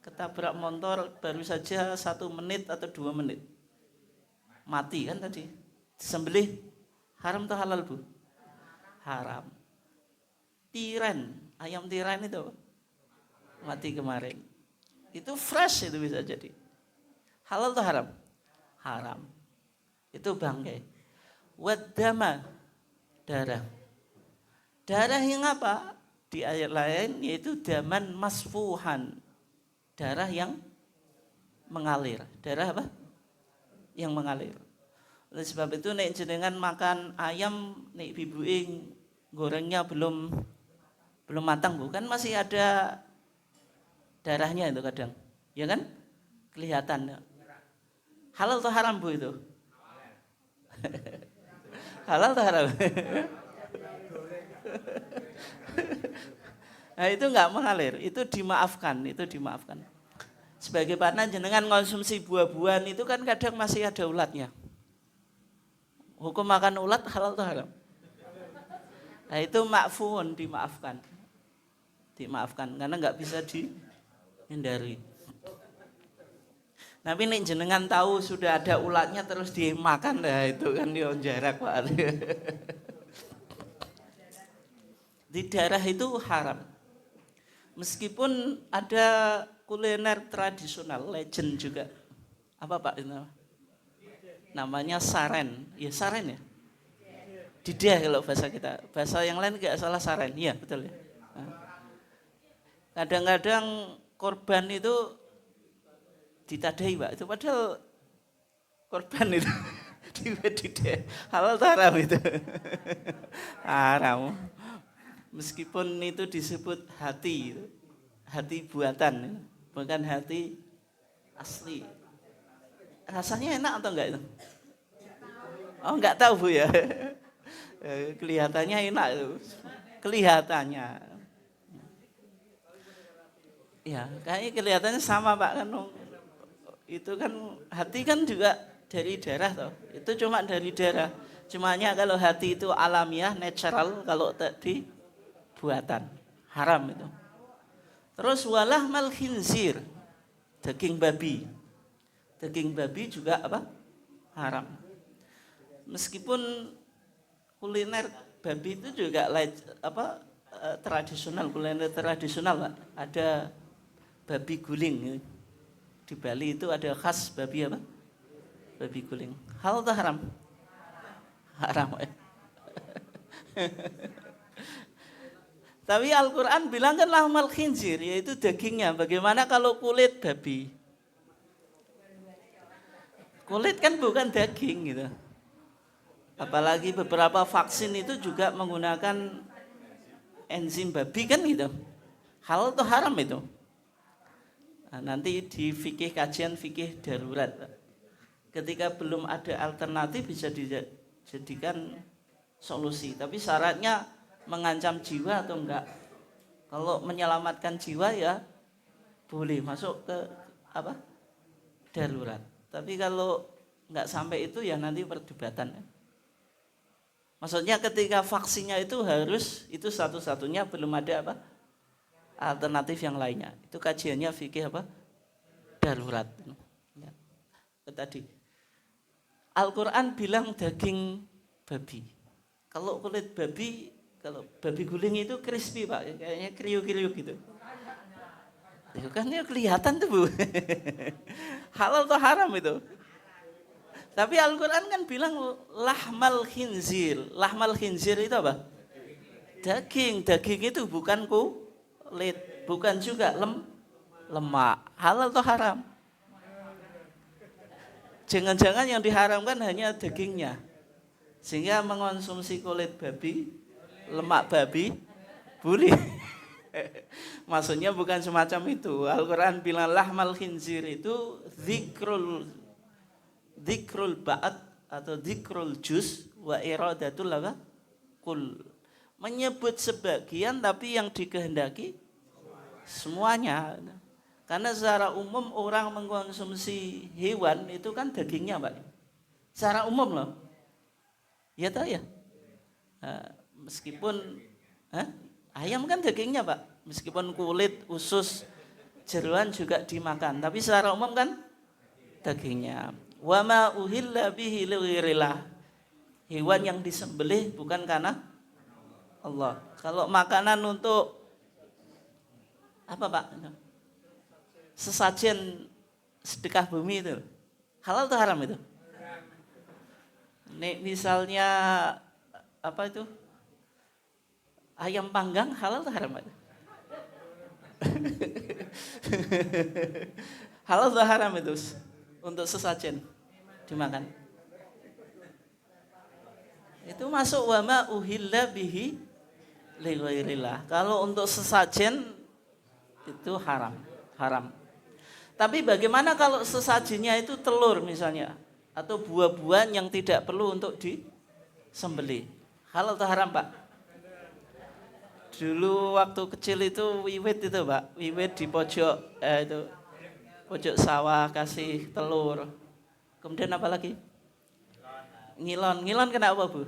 ketabrak motor baru saja 1 menit atau 2 menit mati kan tadi. Disembelih haram atau halal bu? Haram. Tiren, ayam tiren itu mati kemarin. Itu fresh itu bisa jadi. Halal atau haram? Haram. Itu bangkai. Wadama, darah. Darah yang apa? Di ayat lain yaitu daman masfuhan. Darah yang mengalir. Darah apa? Yang mengalir. Oleh sebab itu nek jenengan makan ayam nek bibuing gorengnya belum matang bukan masih ada darahnya itu kadang. Ya kan? Kelihatan. Halal atau haram bu itu? Halal atau haram? Nah itu enggak mengalir, itu dimaafkan. Sebagai partner jenengan konsumsi buah-buahan itu kan kadang masih ada ulatnya. Hukum makan ulat halal atau haram? Nah itu makfuun, dimaafkan karena enggak bisa dihindari. Tapi nek jenengan tahu sudah ada ulatnya terus dimakan, nah itu kan dia jarak Pak. Di darah itu haram. Meskipun ada kuliner tradisional, legend juga. Apa Pak itu? Namanya saren. Ya saren ya? Didah kalau bahasa kita. Bahasa yang lain enggak salah saren. Iya, betul ya. Kadang-kadang korban itu ditadai Pak. Itu padahal korban itu didah. Halal atau haram itu? Haram. Meskipun itu disebut hati buatan, bukan hati asli. Rasanya enak atau enggak itu? Oh enggak tahu bu ya. Kelihatannya enak itu, kelihatannya. Ya kayaknya kelihatannya sama Pak kan. Itu kan hati kan juga dari darah toh. Itu cuma dari darah. Cumanya kalau hati itu alamiah, natural, kalau tadi buatan, haram itu. Terus walahmal khinzir, daging babi. Daging babi juga apa? Haram. Meskipun kuliner babi itu juga tradisional, kuliner tradisional Pak. Ada babi guling. Di Bali itu ada khas babi apa? Babi guling. Halal atau haram? Haram. Tapi Al-Quran bilang kan lahmal khinzir, yaitu dagingnya. Bagaimana kalau kulit babi? Kulit kan bukan daging gitu. Apalagi beberapa vaksin itu juga menggunakan enzim babi kan gitu. Halal atau haram itu? Nah, nanti di fikih kajian fikih darurat. Ketika belum ada alternatif bisa dijadikan solusi. Tapi syaratnya mengancam jiwa atau enggak. Kalau menyelamatkan jiwa ya boleh masuk ke darurat. Tapi kalau enggak sampai itu ya nanti perdebatan. Maksudnya ketika vaksinnya itu harus itu satu-satunya, belum ada alternatif yang lainnya. Itu kajiannya fikih darurat. Ya. Tadi Al-Quran bilang daging babi. Kalau kulit babi, kalau babi guling itu crispy Pak, kayaknya kriuk-kriuk gitu. Itu kan ya kelihatan tuh Bu. Halal atau haram itu? Tapi Al-Quran kan bilang lahmal khinzir. Lahmal khinzir itu apa? Daging. Daging itu bukan kulit, bukan juga lemak. Halal atau haram? Jangan-jangan yang diharamkan hanya dagingnya. Sehingga mengonsumsi kulit babi, lemak babi, boleh. Maksudnya bukan semacam itu. Al-Quran bilang lahmal khinzir itu dzikrul ba'at atau dzikrul juz wa iradatul kul. Menyebut sebagian tapi yang dikehendaki semuanya. Karena secara umum orang mengkonsumsi hewan itu kan dagingnya Pak. Secara umum loh. Ya tahu ya. Meskipun ayam kan dagingnya Pak, meskipun kulit, usus, jeroan juga dimakan, tapi secara umum kan dagingnya. Wa ma uhilla bihi lighairillah. Hewan yang disembelih bukan karena Allah. Kalau makanan untuk apa Pak? Sesajen sedekah bumi itu halal atau haram itu? Nih misalnya apa itu? Ayam panggang halal atau haram itu? Halal atau haram itu untuk sesajen dimakan? Itu masuk wama uhilla bihi lighairillah. Kalau untuk sesajen itu haram. Tapi bagaimana kalau sesajinya itu telur misalnya atau buah-buahan yang tidak perlu untuk disembelih? Halal atau haram, Pak? Dulu waktu kecil itu wiwit itu, Pak. Wiwit di pojok sawah kasih telur. Kemudian apa lagi? Ngilon. Ngilon kenapa, Bu?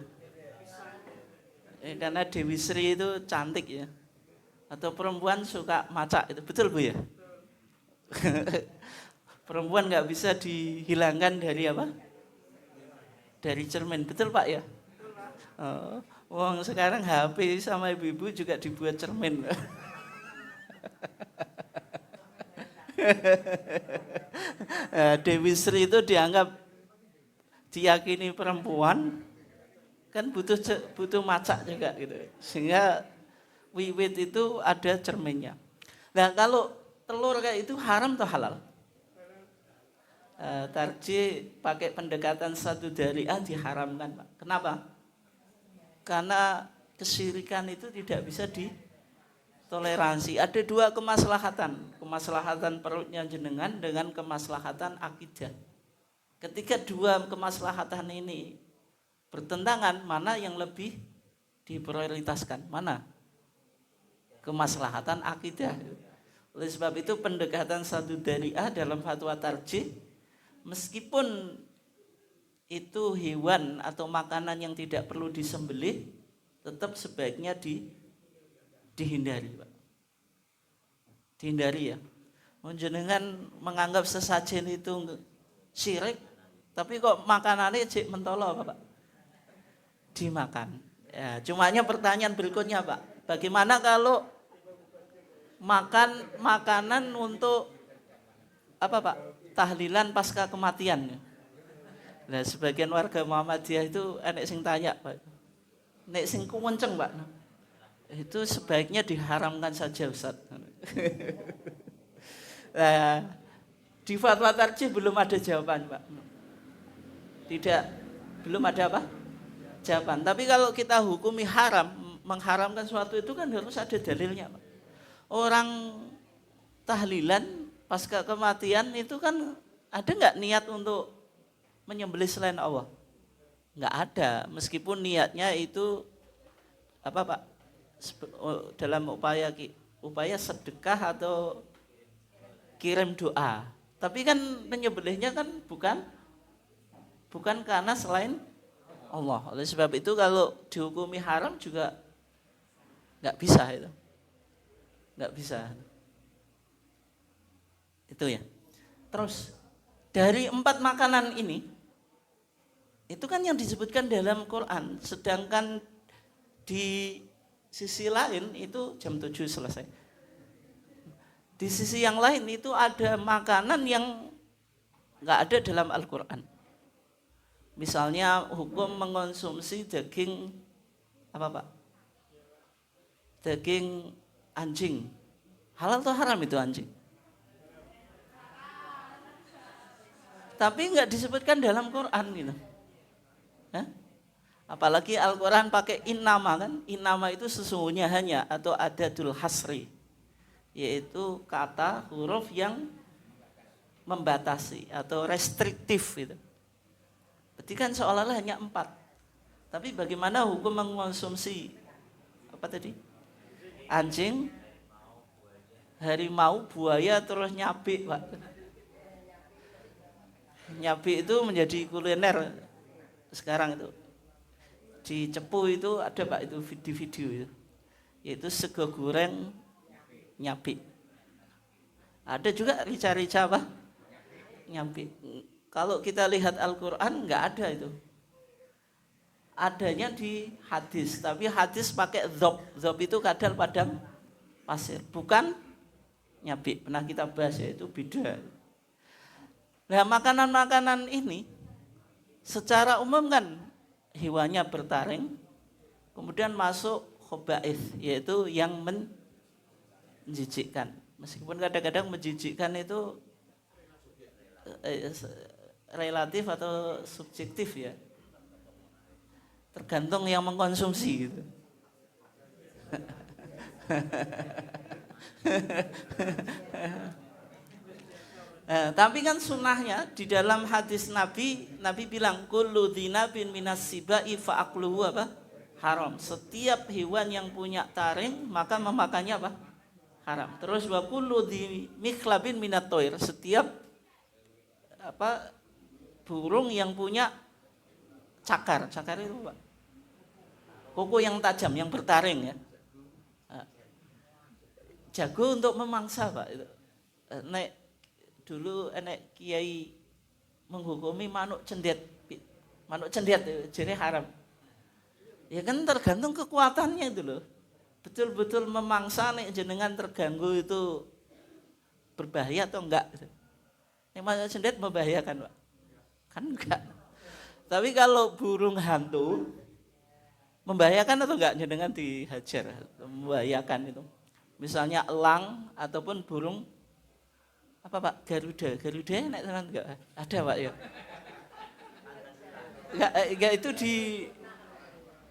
Karena Dewi Sri itu cantik ya. Atau perempuan suka macak itu. Betul, Bu ya? Perempuan nggak bisa dihilangkan dari apa? Dari cermin, betul Pak ya? Wong sekarang HP sama ibu-ibu juga dibuat cermin. Dewi Sri itu diyakini perempuan kan butuh macak juga gitu, sehingga wiwit itu ada cerminnya. Nah kalau telur kayak itu haram atau halal? Tarji pakai pendekatan satu dari diharamkan Pak. Kenapa? Karena kesyirikan itu tidak bisa ditoleransi. Ada dua kemaslahatan perutnya jenengan dengan kemaslahatan akidah. Ketika dua kemaslahatan ini bertentangan, mana yang lebih diprioritaskan? Mana? Kemaslahatan akidah. Oleh sebab itu pendekatan satu dari dalam fatwa tarjih, meskipun itu hewan atau makanan yang tidak perlu disembelih, tetap sebaiknya dihindari, Pak. Dihindari ya. Jenengan menganggap sesajen itu syirik, tapi kok makanannya cek mentolo apa Pak? Dimakan. Ya, cumanya pertanyaan berikutnya Pak, bagaimana kalau makan makanan untuk apa Pak? Tahlilan pasca kematian. Nah, sebagian warga Muhammadiyah itu enek sing tanya Pak. Nek sing kuwenceng Pak. Itu sebaiknya diharamkan saja Ustaz. Nah, di fatwa tarjih belum ada jawaban Pak. Belum ada apa? Jawaban. Tapi kalau kita hukumi mengharamkan sesuatu itu kan harus ada dalilnya Pak. Orang tahlilan pasca kematian itu kan ada nggak niat untuk menyembelih selain Allah? Nggak ada, meskipun niatnya itu apa Pak? Dalam upaya sedekah atau kirim doa. Tapi kan menyembelihnya kan bukan karena selain Allah. Oleh sebab itu kalau dihukumi haram juga nggak bisa itu. Nggak bisa. Itu ya. Terus dari 4 makanan ini, itu kan yang disebutkan dalam Quran. Sedangkan di sisi lain itu jam 7 selesai. Di sisi yang lain itu ada makanan yang nggak ada dalam Al-Quran. Misalnya hukum mengonsumsi daging apa Pak? Daging anjing. Halal atau haram itu anjing? Tapi nggak disebutkan dalam Quran gitu. Apalagi Al-Quran pakai innama kan? Innama itu sesungguhnya hanya atau adadul hasri, yaitu kata huruf yang membatasi atau restriktif gitu. Berarti kan seolah-olah hanya 4. Tapi bagaimana hukum mengonsumsi apa tadi? Anjing, harimau, buaya, terus nyabi Pak. Nyabi itu menjadi kuliner sekarang itu. di Cepu itu ada Pak itu video-video itu. Yaitu sego goreng nyapik. Ada juga rica-rica apa? Nyapik. Kalau kita lihat Al-Qur'an enggak ada itu. Adanya di hadis, tapi hadis pakai dzab. Dzab itu kadal padang pasir, bukan nyapik. Pernah kita bahas ya, itu beda. Nah, makanan-makanan ini secara umum kan hewannya bertaring, kemudian masuk khaba'ith, yaitu yang menjijikkan. Meskipun kadang-kadang menjijikkan itu relatif atau subjektif ya. Tergantung yang mengkonsumsi gitu. Tapi kan sunnahnya di dalam hadis Nabi bilang kullu dzinabin minas sibai fa'akluhu apa? Haram. Setiap hewan yang punya taring maka memakannya apa? Haram. Terus wa kullu dzimikhlabin minat toir. Setiap burung yang punya cakar itu Pak. Kuku yang tajam yang bertaring ya. Jago untuk memangsa Pak itu. Dulu enek kiai menghukumi manuk cendet jadi haram. Ya kan tergantung kekuatannya itu loh. Betul-betul memangsa nek jenengan terganggu itu berbahaya atau enggak? Nek manuk cendet membahayakan Pak? Kan enggak. Tapi kalau burung hantu membahayakan atau enggak jenengan dihajar? Membahayakan itu. Misalnya elang ataupun burung apa Pak? Garuda enak tenan enggak? Ada Pak ya? Enggak itu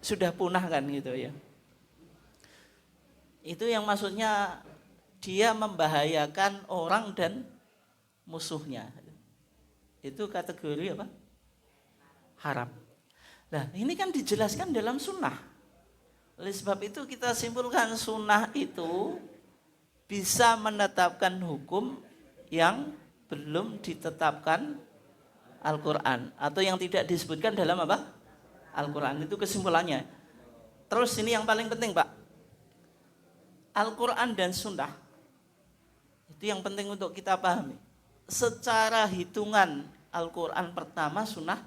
sudah punah kan gitu ya. Itu yang maksudnya dia membahayakan orang dan musuhnya. Itu kategori apa? Haram. Nah, ini kan dijelaskan dalam sunnah. Oleh sebab itu kita simpulkan sunnah itu bisa menetapkan hukum yang belum ditetapkan Al-Quran atau yang tidak disebutkan dalam apa? Al-Quran. Itu kesimpulannya. Terus ini yang paling penting Pak, Al-Quran dan sunnah itu yang penting untuk kita pahami. Secara hitungan Al-Quran pertama, sunnah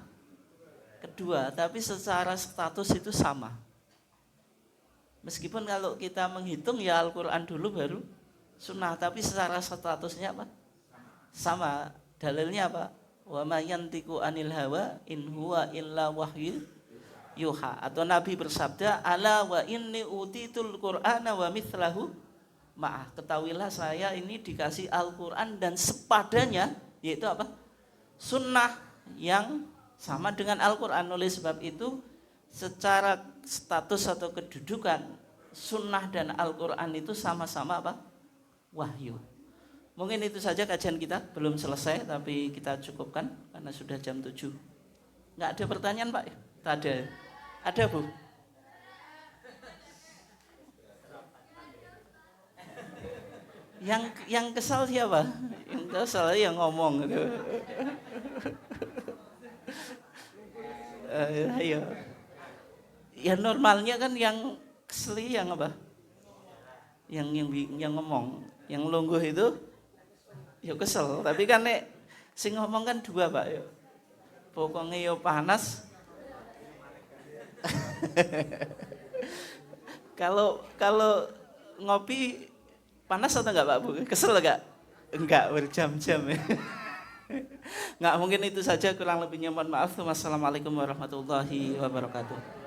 kedua, tapi secara status itu sama. Meskipun kalau kita menghitung ya Al-Quran dulu baru sunnah, tapi secara statusnya apa? Sama. Dalilnya apa? Wa ma yantiqu anil hawa in huwa illa wahyu yuha. Atau Nabi bersabda, ala wa inni utitul Qur'ana wa mithlahu ma'ah. Ketahuilah saya ini dikasih Al-Quran dan sepadanya, yaitu apa? Sunnah yang sama dengan Al-Quran. Oleh sebab itu secara status atau kedudukan sunnah dan Al-Quran itu sama-sama apa? Wahyu. Mungkin itu saja kajian kita, belum selesai tapi kita cukupkan karena sudah jam 7. Enggak ada pertanyaan Pak? Tak ada. Ada Bu? Yang kesal siapa? Yang kesal yang ngomong gitu. Ayo. Ya normalnya kan yang kesel yang apa? Yang ngomong, yang lungguh itu ya kesel, tapi kan nek sing ngomong kan dua Pak ya. Pokoknya ya panas. Kalau ngopi panas atau enggak Pak Bu? Kesel enggak? Enggak, berjam-jam ya. Enggak, mungkin itu saja, kurang lebihnya mohon maaf. Wassalamualaikum warahmatullahi wabarakatuh.